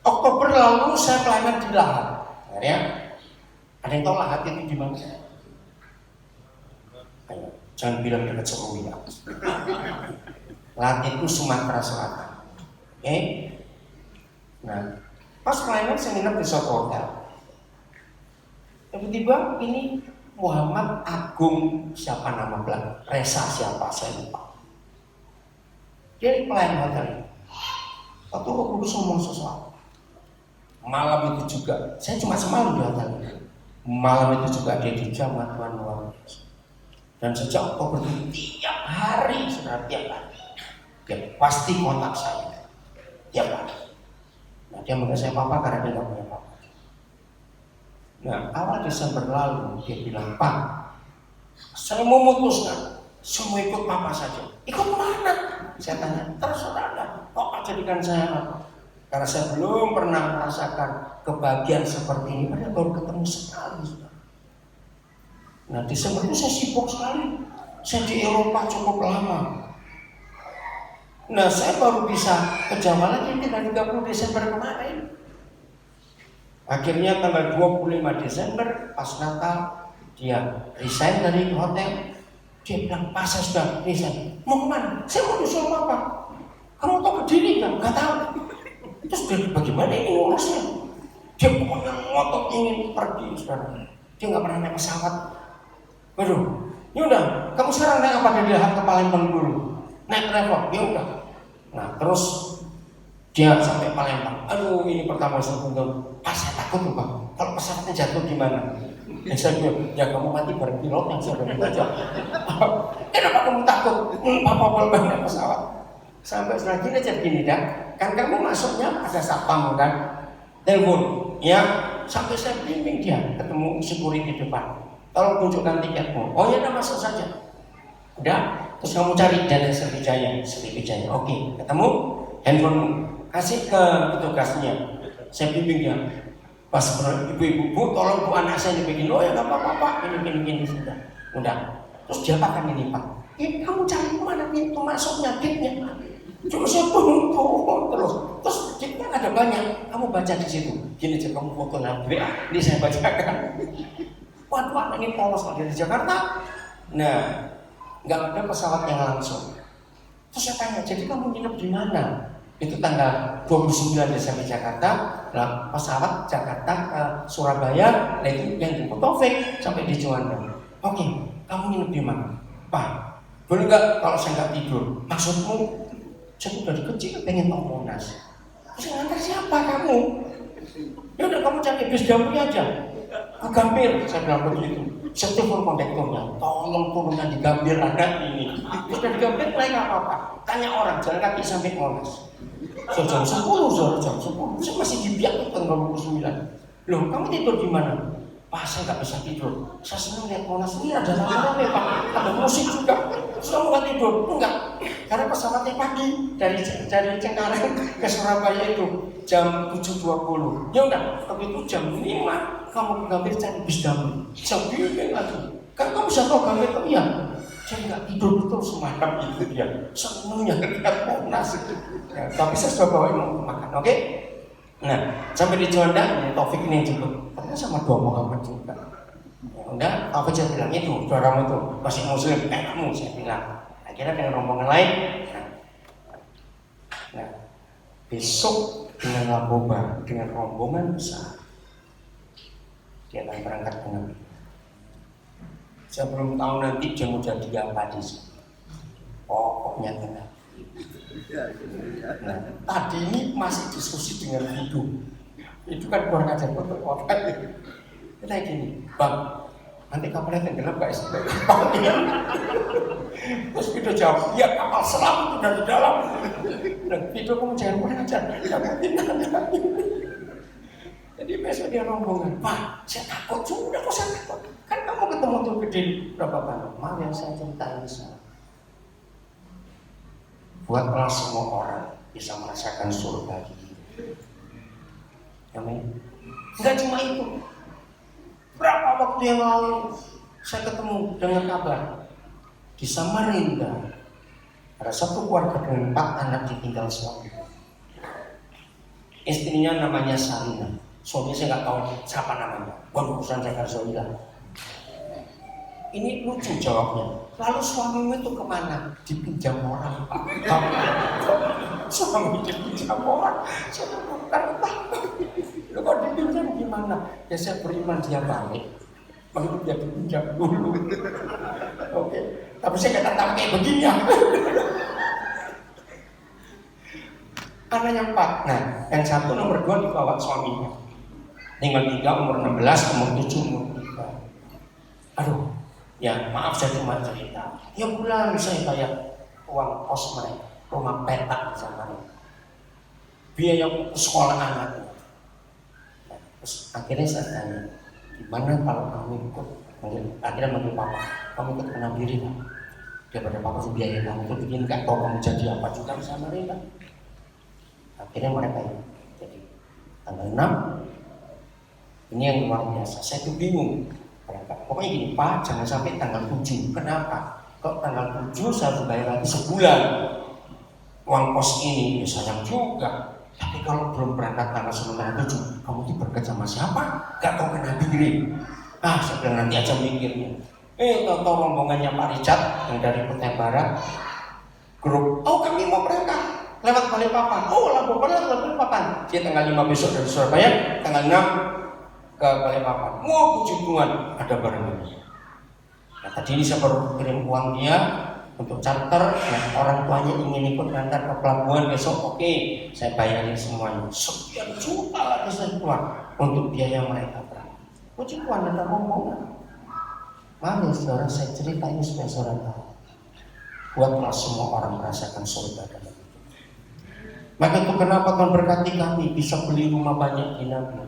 Speaker 1: Oktober lalu saya pelayanan di Lahat. Ya, ada yang tahu Lahat itu di mana? Ayo, jangan bilang dekat Seruwi ya. Lahat itu Sumatera Selatan. Oke? Nah, pas pelayanan saya nginep di suatu hotel. Tiba-tiba ini Muhammad Agung siapa nama belakang? Resa siapa saya lupa. Dia di pelayan hotel ini. Waktu Roh Kudus ngomong sesuatu. Malam itu juga, saya cuma semalam di hotel ini. Malam itu juga dia di jamaah Tuhan luar biasa. Dan sejak Oktober itu tiap hari, saudara, tiap hari dia pasti kontak saya tiap hari. Nah dia mengenai saya papa karena dia nggak punya papa. Nah awal Desember lalu dia bilang, Pak, saya mau memutuskan, saya mau ikut papa saja. Ikut mana? Saya tanya, terserah Anda, Papa jadikan saya apa? Karena saya belum pernah merasakan kebahagiaan seperti ini, padahal baru ketemu sekali. Nah Desember itu saya sibuk sekali. Saya di Eropa cukup lama. Nah saya baru bisa ke Jawa lagi tinggal 30 Desember kemarin. Akhirnya tanggal 25 Desember pas Natal dia resign dari hotel. Dia bilang, Pak saya sudah resign. Mau kemana? Saya mau nyusul Papa. Kamu tahu Kediri nggak? Nggak tahu. Terus dia bagaimana ini ngurusnya? Dia pokoknya ngotot ingin pergi sekarang. Dia nggak pernah naik pesawat. Waduh, ya udah. Kamu sekarang naik apa dari Lahat ke Palembang dulu? Naik travel, ya udah. Nah terus dia sampai Palembang. Aduh ini pertama saya bilang, Pak saya takut tuh Pak. Kalau pesawatnya jatuh gimana? Saya bilang, ya kamu mati bareng pilot yang saya bilang aja. Kenapa kamu takut? Papa boleh naik pesawat. Sampai selanjutnya jadi gini dah. Kan kamu masuknya ada satpam kan? Telepon, ya sampai saya bimbing dia ketemu security di depan. Tolong tunjukkan tiketmu. Oh ya, udah masuk saja. Udah, terus kamu cari dana Sriwijaya. Oke, ketemu handphone, kasih ke petugasnya. Saya bimbing dia. Pas ibu-ibu, bu, tolong bu anak saya dibikin. Oh ya, nggak apa-apa pak. Ini sudah. Udah. Terus dia akan ini pak. Kamu cari mana pintu masuknya, gate-nya? Cuma saya turun terus gate-nya ada banyak. Kamu baca di situ. Gini aja kamu foto nanti. Ini saya bacakan. Waduh, ini polos dari Jakarta. Nah, nggak ada pesawat yang langsung. Terus saya tanya, jadi kamu nginep di mana? Itu tanggal 29 Desember Jakarta, nah, pesawat Jakarta ke Surabaya, nah itu yang jemput Taufik sampai di Juanda. Oke, kamu nginep di mana? Pak, boleh nggak kalau saya nggak tidur? Maksudmu, saya dari kecil pengen tahu Monas. Terus ngantar siapa kamu? Ya udah kamu cari bis damri aja. Ke Gambir, saya bilang begitu. Saya telepon kondektornya, tolong turunkan di Gambir anak ini. Terus dari Gambir naik apa-apa. Tanya orang, jalan kaki sampai Monas. So, jam 10, jam 10. Saya masih di Biak itu tanggal 29. Loh, kamu tidur di mana? Pak, saya nggak bisa tidur. Saya senang lihat Monas ini ada rame-rame Pak. Ada musik juga. Terus kamu nggak tidur? Enggak. Karena pesawatnya pagi dari Cengkareng ke Surabaya itu jam 7.20. Ya udah, begitu jam 5 kamu ke Gambir cari bis damri. Saya bingung lagi. Kan kamu bisa tahu Gambir itu ya. Saya nggak tidur betul semalam itu dia. Senangnya lihat Monas. Ya, tapi saya sudah bawain mau makan, oke? Nah, sampai di Juanda, Taufik ini yang jemput. Ternyata sama dua Muhammad juga. Ya udah, Taufik saya bilang itu, saudaramu itu masih muslim, kamu saya bilang. Akhirnya dengan rombongan lain. Nah, besok dengan Laboba, dengan rombongan besar, dia akan berangkat ke Nabi. Saya belum tahu nanti dia mau jadi apa di sini. Pokoknya tenang. Nah, tadi ini masih diskusi dengan Vido. Itu kan kurang ajar untuk orang. Kita gini, bang, nanti kapalnya tenggelam gak sih? Terus Vido jawab, ya kapal selam itu dari dalam. Dan Vido kamu jangan kurang ajar. Jadi besok dia rombongan, Pak, saya takut sudah kok saya takut. Kan kamu ketemu tuh gede berapa banyak? Maaf yang saya ceritain semua. Buatlah semua orang bisa merasakan surga ini. Amin. Enggak cuma itu. Berapa waktu yang lalu saya ketemu dengan kabar di Samarinda ada satu keluarga dengan 4 anak ditinggal suami. Istrinya namanya Sarina. Suami saya nggak tahu siapa namanya. Bukan urusan saya Zoila. Ini lucu jawabnya. Lalu suamimu itu kemana? Dipinjam orang, Pak. Suami dipinjam orang. Saya bukan tahu. Lu kok dipinjam gimana? Ya saya beriman dia balik. Baru dia dipinjam dulu. Oke. Tapi saya nggak tahu kayak begini ya. Anaknya 4. Nah, yang satu nomor 2 dibawa suaminya. Tinggal 3 umur 16, umur 7, umur 3. Aduh. Ya maaf saya cuma cerita. Ya bulan saya bayar uang kos mereka, rumah petak sama mereka, biaya sekolah anaknya. Nah, terus akhirnya saya tanya, gimana kalau kamu ikut? Akhirnya manggil papa, kamu ikut kena diri kan? Daripada papa tuh biaya kamu tuh bikin nggak tahu kamu jadi apa juga sama mereka. Akhirnya mereka jadi tanggal 6. Ini yang luar biasa. Saya tuh bingung. Pokoknya gini, Pak, jangan sampai tanggal 7. Kenapa? Kok tanggal 7 saya harus bayar lagi sebulan uang kos ini? Ya sayang juga. Tapi kalau belum berangkat tanggal 7, kamu diberkat sama siapa? Gak tahu kena diri. Saya bilang nanti aja mikirnya. Tahu rombongannya Pak Richard yang dari Kutai Barat grup. Oh, kami mau berangkat lewat Balikpapan. Oh, lewat Balikpapan. Dia tanggal 5 besok dari Surabaya, tanggal 6 ke Balikpapan. Mau puji Tuhan, ada barang ini. Nah, tadi ini saya baru kirim uang dia untuk charter. Nah, orang tuanya ingin ikut nanti ke pelabuhan besok. Oke, saya bayarin semuanya. Sekian juta lagi saya keluar untuk biaya mereka berangkat. Puji Tuhan, ada rombongan. Mari saudara, saya cerita ini supaya saudara tahu. Buatlah semua orang merasakan surga dalam hidup. Maka itu kenapa Tuhan berkati kami bisa beli rumah banyak di Nabi.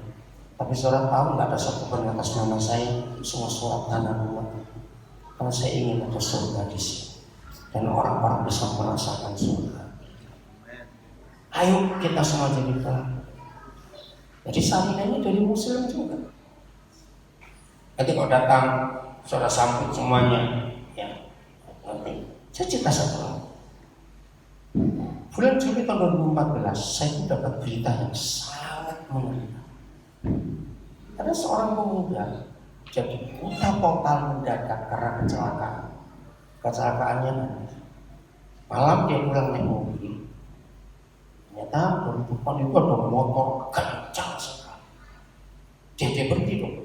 Speaker 1: Tapi saudara tahu nggak ada satu pun atas nama saya, semua surat tanah rumah. Karena saya ingin ada surga di sini dan orang-orang bisa merasakan surga. Ayo kita semua jadi pelaku. Jadi saringannya dari Muslim juga. Nanti kalau datang saudara sambut semuanya, ya nanti saya cerita satu hal. Bulan Juli tahun 2014 saya itu dapat berita yang sangat mengerikan. Ada seorang pemuda jadi buta total mendadak karena kecelakaan. Kecelakaannya malam dia pulang naik mobil. Ternyata dari depan itu ada motor kencang sekali. Dia berhenti dong,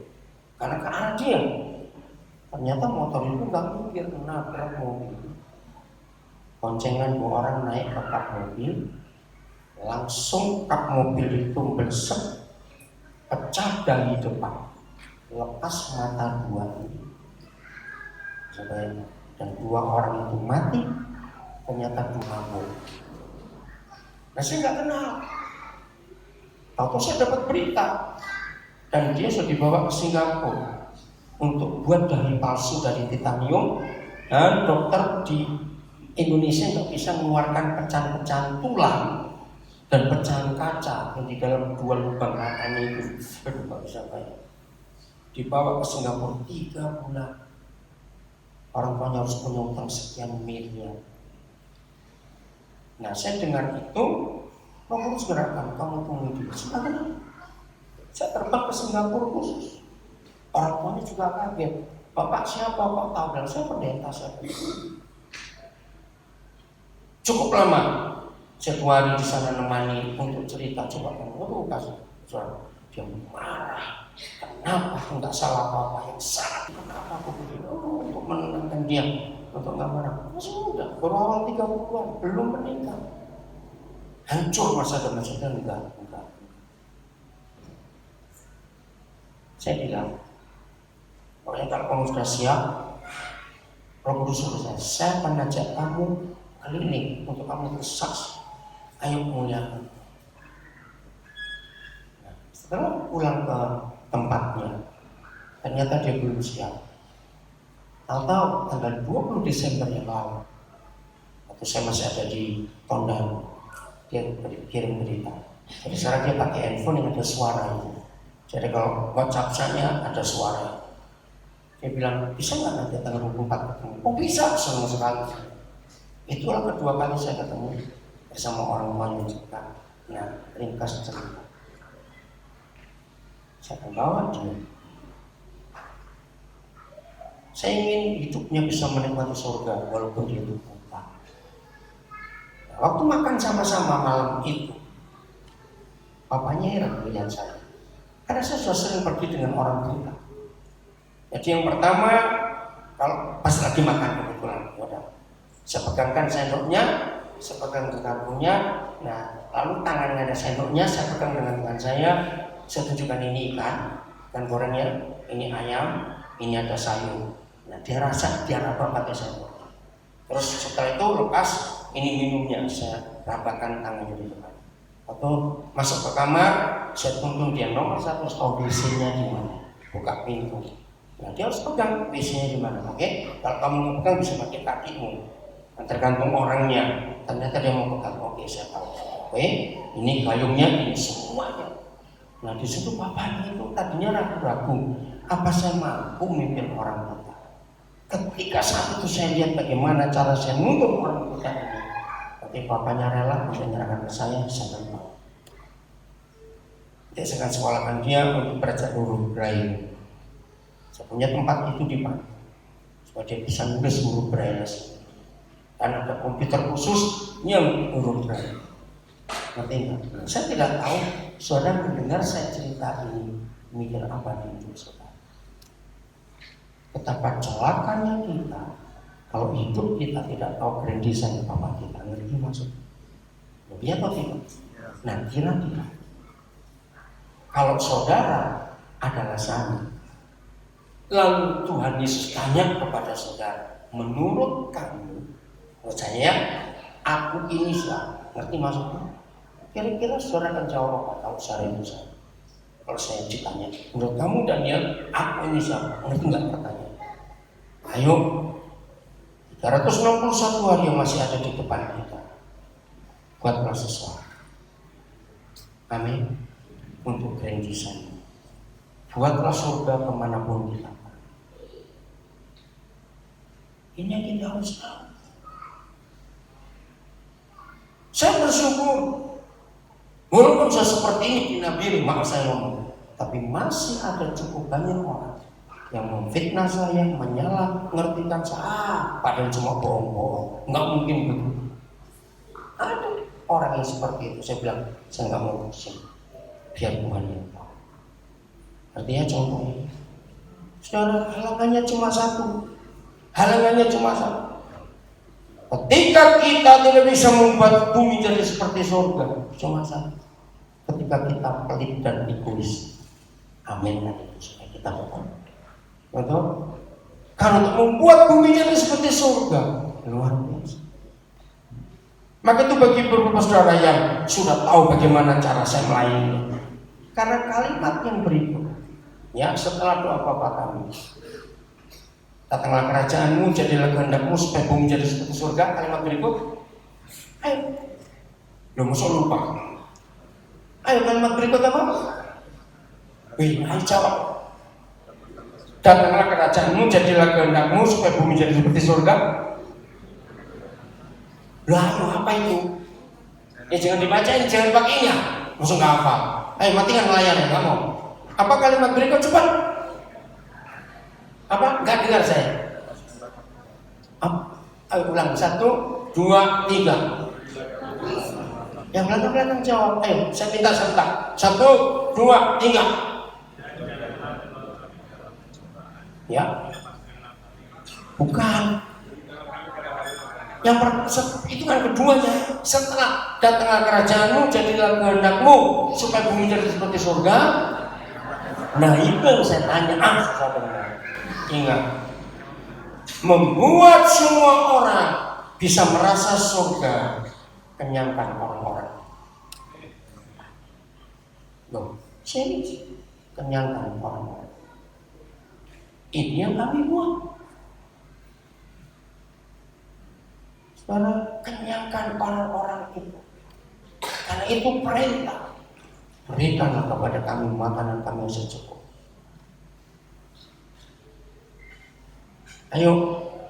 Speaker 1: karena ke arah dia. Ternyata motor itu nggak mungkin nabrak mobil. Boncengan 2 orang naik ke kap mobil, langsung kap mobil itu meleset, pecah dari depan, lepas mata 2 ini. Dan 2 orang itu mati, ternyata mabuk. Nah saya nggak kenal. Tahu saya dapat berita dan dia sudah dibawa ke Singapura untuk buat dahi palsu dari titanium, dan dokter di Indonesia untuk bisa mengeluarkan pecahan-pecahan tulang dan pecahan kaca yang di dalam 2 lubang matanya itu. Aduh, nggak bisa bayar. Dibawa ke Singapura 3 bulan. Orang tuanya harus punya utang sekian miliar. Nah, saya dengar itu, Roh Kudus gerakan, kamu tunggu di sini. Saya terbang ke Singapura khusus. Orang tuanya juga kaget. Bapak siapa? Kok tahu? Dan saya pendeta saya. Cukup lama. Saya 2 hari di sana nemani untuk cerita. Coba kamu kasih. Dia marah. Kenapa aku nggak salah apa-apa yang salah? Kenapa aku begini? Untuk menenangkan dia, untuk nggak marah. Masih muda, baru awal 30-an, belum menikah. Hancur masa depan saya. Enggak. Saya bilang, pokoknya kalau kamu sudah siap, Roh Kudus suruh saya akan ajak kamu keliling untuk kamu bersaksi. Ayo muliakan. Nah, setelah pulang ke tempatnya, ternyata dia belum siap. Tahu-tahu tanggal 20 Desember yang lalu, waktu saya masih ada di Tondano, dia kirim berita. Jadi sekarang dia pakai handphone yang ada suara itu. Jadi kalau WhatsApp saya ada suara. Dia bilang, bisa nggak nanti tanggal 24 ketemu? Oh bisa, semua sekali. Itulah kedua kali saya ketemu bersama orang tuanya juga. Nah, ringkas cerita. Saya akan bawa dia. Saya ingin hidupnya bisa menikmati surga walaupun dia itu buta. Nah, waktu makan sama-sama malam itu, papanya heran melihat saya. Karena saya sudah sering pergi dengan orang buta. Jadi yang pertama, kalau pas lagi makan kebetulan, yaudah, saya pegangkan sendoknya, saya pegang garpunya. Nah, lalu tangan ada sendoknya, saya pegang dengan tangan saya tunjukkan ini ikan gorengnya, ini ayam, ini ada sayur. Nah, dia rasa biar apa pakai sendok. Terus setelah itu lepas, ini minumnya, saya rabakan tangannya di depan. Atau masuk ke kamar, saya tuntun dia nomor 1 tahu WC-nya di mana, buka pintu. Nah, dia harus pegang WC-nya di mana, oke? Kalau kamu mau pegang bisa pakai kakimu. Tergantung orangnya. Ternyata dia mau pegang, oke saya tahu. Oke, ini gayungnya, ini semuanya. Nah, di situ bapaknya itu tadinya ragu-ragu, apa saya mampu memimpin orang buta? Ketika saat itu saya lihat bagaimana cara saya menuntun orang buta ini, tapi bapaknya rela menyerahkan ke saya mau. Saya akan sekolahkan dia untuk belajar huruf Braille. Saya punya tempat itu di mana, supaya dia bisa nulis huruf Braille. Dan ada komputer khusus yang huruf Braille. Ngerti enggak? Saya tidak tahu saudara mendengar saya cerita ini mikir apa di hidup saudara. Betapa celakanya kita kalau hidup kita tidak tahu grand design apa kita. Ngerti maksudnya? Lebih atau tidak? Nah, kira-kira kalau saudara adalah Sani, lalu Tuhan Yesus tanya kepada saudara, menurut kamu, menurut saya, aku ini siapa? Ngerti maksudnya? Kira-kira saudara akan jawab apa? Tahu secara Indonesia. Kalau saya ditanya, menurut kamu Daniel, aku ini siapa? Ngerti nggak pertanyaan? Ayo, 361 hari yang masih ada di depan kita, buatlah sesuatu. Amin. Untuk grand design, buatlah surga kemanapun kita. Ini yang kita harus tahu. Saya bersyukur, walaupun saya seperti ini di Nabi, maaf saya ngomong, tapi masih ada cukup banyak orang yang memfitnah saya, menyalah, mengertikan saya, padahal cuma bohong-bohong, nggak mungkin begitu. Ada orang yang seperti itu. Saya bilang, saya nggak mau pusing, biar Tuhan yang tahu. Artinya contohnya, saudara, halangannya cuma satu. Ketika kita tidak bisa membuat bumi jadi seperti surga, cuma satu. Ketika kita pelit dan egois. Amin. Supaya kita lakukan. Betul? Kalau untuk membuat bumi jadi seperti surga, luar biasa. Maka itu bagi beberapa saudara yang sudah tahu bagaimana cara saya melayani. Karena kalimat yang berikut, ya setelah doa Bapa kami, datanglah kerajaanmu, jadilah kehendakmu supaya bumi jadi seperti surga. Kalimat berikut, ayo, lo masuk lupa. Ayo kalimat berikut apa? Ayo jawab. Datanglah kerajaanmu, jadilah kehendakmu supaya bumi jadi seperti surga. Lah, ayo apa itu? Ya jangan dibacain, jangan pakainya. Langsung nggak hafal. Ayo matikan layarnya, nggak mau. Apa kalimat berikut cepat? Apa? Nggak dengar saya. Ayo ulang, 1, 2, 3. Yang belakang jawab. Ayo, saya minta serentak. 1, 2, 3. Ya, bukan. Yang itu kan keduanya. Setelah datanglah kerajaanmu, jadilah kehendakmu supaya bumi jadi seperti surga. Nah itu yang saya tanya. Saya benar. Ingat, membuat semua orang bisa merasa surga, kenyangkan orang-orang. Loh, serius, kenyangkan orang-orang. Ini yang kami buat. Saudara, kenyangkan orang-orang itu. Karena itu perintah. Berikanlah kepada kami makanan kami yang secukup. Ayo,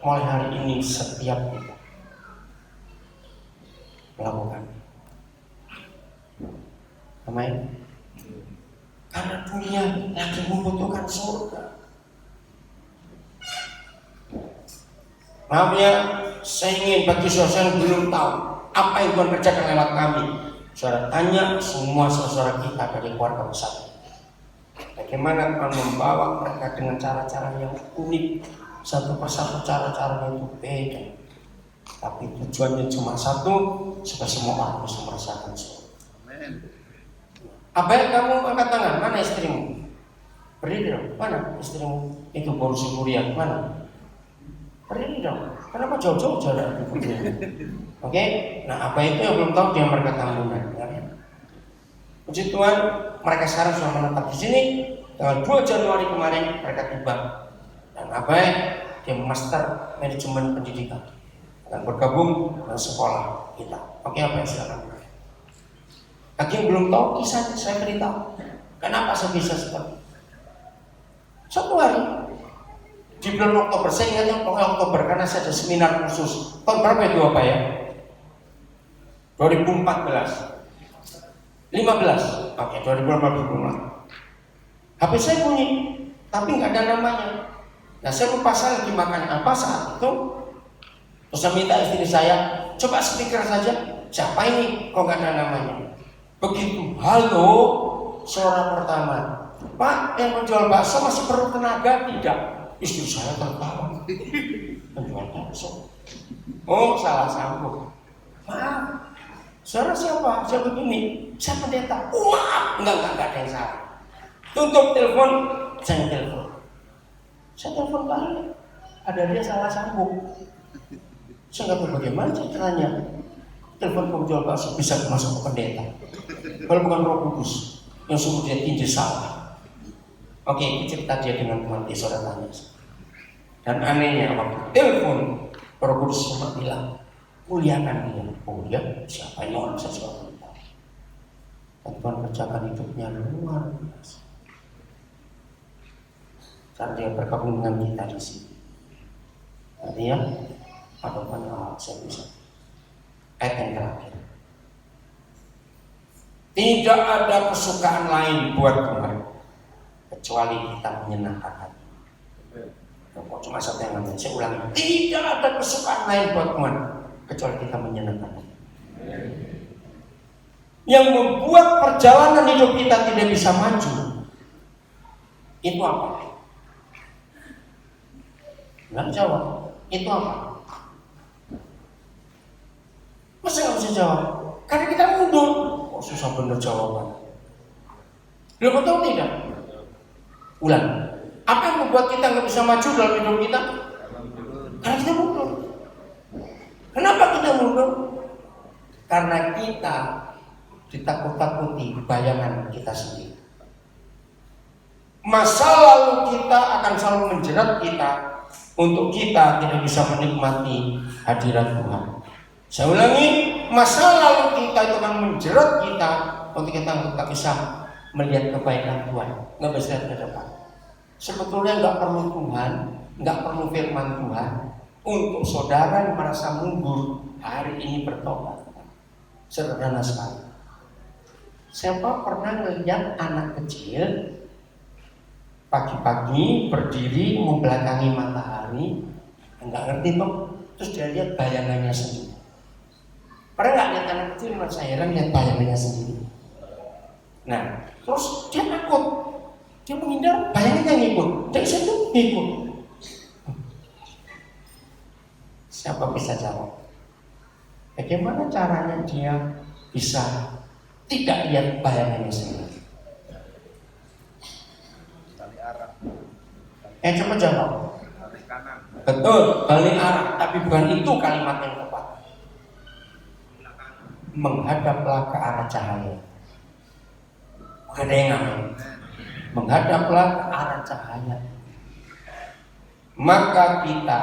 Speaker 1: mulai hari ini setiap kita melakukan. Amin. Karena dunia lagi membutuhkan surga. Maaf ya, saya ingin bagi saudara yang belum tahu apa yang Tuhan kerjakan lewat kami. Saudara tanya semua saudara kita dari keluarga besar. Bagaimana Tuhan membawa mereka dengan cara-cara yang unik. Satu persatu cara-caranya itu beda. Tapi tujuannya cuma satu, supaya semua orang bisa merasakan surga. Apa yang kamu angkat tangan? Mana istrimu? Berdiri dong. Mana istrimu? Itu Borsi Kuria. Mana? Berdiri dong. Kenapa jauh-jauh jarak? Oke? Nah apa itu yang belum tahu dia mereka tanggungan. Puji Tuhan, mereka sekarang sudah menetap di sini. Tanggal 2 Januari kemarin mereka tiba. Dan apa dia master manajemen pendidikan dan bergabung dengan sekolah kita. Oke, apa yang silakan. Bagi yang belum tahu kisahnya saya beritahu. Kenapa saya bisa seperti itu? Suatu hari di bulan Oktober, saya ingat yang Oktober karena saya ada seminar khusus. Tahun berapa itu apa ya? 2014. 15. Oke, 2014. HP saya bunyi, tapi nggak ada namanya. Nah, saya lupa saya lagi makan apa saat itu. Terus saya minta istri saya, coba speaker saja. Siapa ini? Kok nggak ada namanya? Begitu, halo, suara pertama. Pak, yang menjual bakso masih perlu tenaga? Tidak. Istri saya tertawa. Menjual bakso. Oh, salah sambung. Maaf, suara siapa? Saya begini. Saya pendeta. Wah, enggak ada yang salah. Tutup telepon, saya telepon. Saya telepon balik. Ada dia salah sambung. Saya nggak tahu bagaimana caranya. Telepon penjual bakso bisa masuk ke pendeta. Kalau bukan Roh Kudus. yang suruh dia tinju sawah. Oke, itu cerita dia dengan Tuhan Yesus tanya. Dan anehnya waktu telepon Roh Kudus cuma bilang, muliakan dia. Oh ya, siapa yang orang sesuatu? Dan Tuhan kerjakan hidupnya luar biasa. Saat dia bergabung dengan kita di sini. Artinya, apa saya bisa. Ayat yang terakhir. Tidak ada kesukaan lain buat Tuhan kecuali kita menyenangkan hati. Kok cuma satu yang namanya, saya ulangi. Tidak ada kesukaan lain buat Tuhan kecuali kita menyenangkan hati. Yang membuat perjalanan hidup kita tidak bisa maju, itu apa? Nggak jawab. Itu apa? Masa nggak bisa jawab? Karena kita mundur. Oh, susah bener jawaban. Lo mau tahu tidak? Ulang. Apa yang membuat kita nggak bisa maju dalam hidup kita? Karena kita mundur. Kenapa kita mundur? Karena kita ditakut-takuti bayangan kita sendiri. Masa lalu kita akan selalu menjerat kita untuk kita tidak bisa menikmati hadirat Tuhan. Saya ulangi, masa lalu kita itu akan menjerat kita untuk kita tidak bisa melihat kebaikan Tuhan, nggak bisa lihat ke depan. Sebetulnya nggak perlu Tuhan, nggak perlu firman Tuhan untuk saudara yang merasa mundur hari ini bertobat. Sederhana sekali. Siapa pernah melihat anak kecil pagi-pagi berdiri membelakangi matahari, nggak ngerti tuh, terus dia lihat bayangannya sendiri. Pernah nggak lihat anak kecil merasa heran lihat bayangannya sendiri? Nah, terus dia takut, dia menghindar, bayangannya ngikut, dari situ ngikut. Siapa bisa jawab? Bagaimana caranya dia bisa tidak lihat bayangannya sendiri? Coba jawab. Betul, balik arah, tapi bukan itu kalimat yang tepat. Menghadaplah ke arah cahaya. Ada yang ngamen. Menghadaplah ke arah cahaya. Maka kita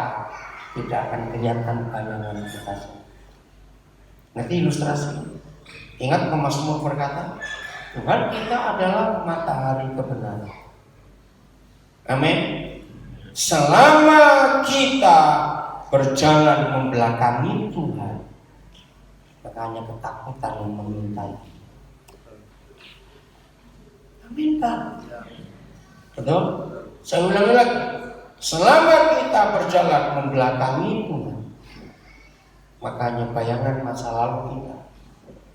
Speaker 1: tidak akan kelihatan bayangan kita sendiri. Nanti ilustrasi. Ingat Mazmur berkata, Tuhan kita adalah matahari kebenaran. Amin. Selama kita berjalan membelakangi Tuhan, maka hanya ketakutan yang mengintai. Amin Pak. Betul? Saya ulangi lagi. Selama kita berjalan membelakangi Tuhan, maka hanya bayangan masa lalu kita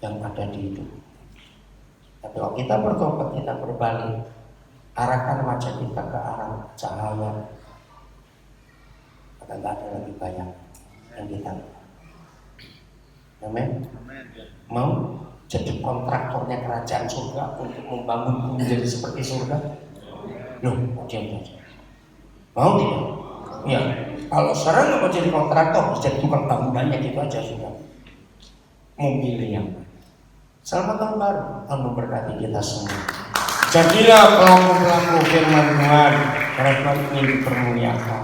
Speaker 1: yang ada di hidup. Tapi kalau kita bertobat, kita berbalik, arahkan wajah kita ke arah cahaya, maka tidak ada lagi bayangan yang kita lihat. Amin. Mau jadi kontraktornya kerajaan surga untuk membangun menjadi seperti surga? Loh, diam saja. Mau tidak? Ya. Kalau sekarang nggak mau jadi kontraktor, jadi tukang bangunannya gitu aja sudah. Mau pilih yang mana? Selamat tahun baru, Tuhan memberkati kita semua. Jadilah pelaku-pelaku firman Tuhan, karena Tuhan ingin dipermuliakan.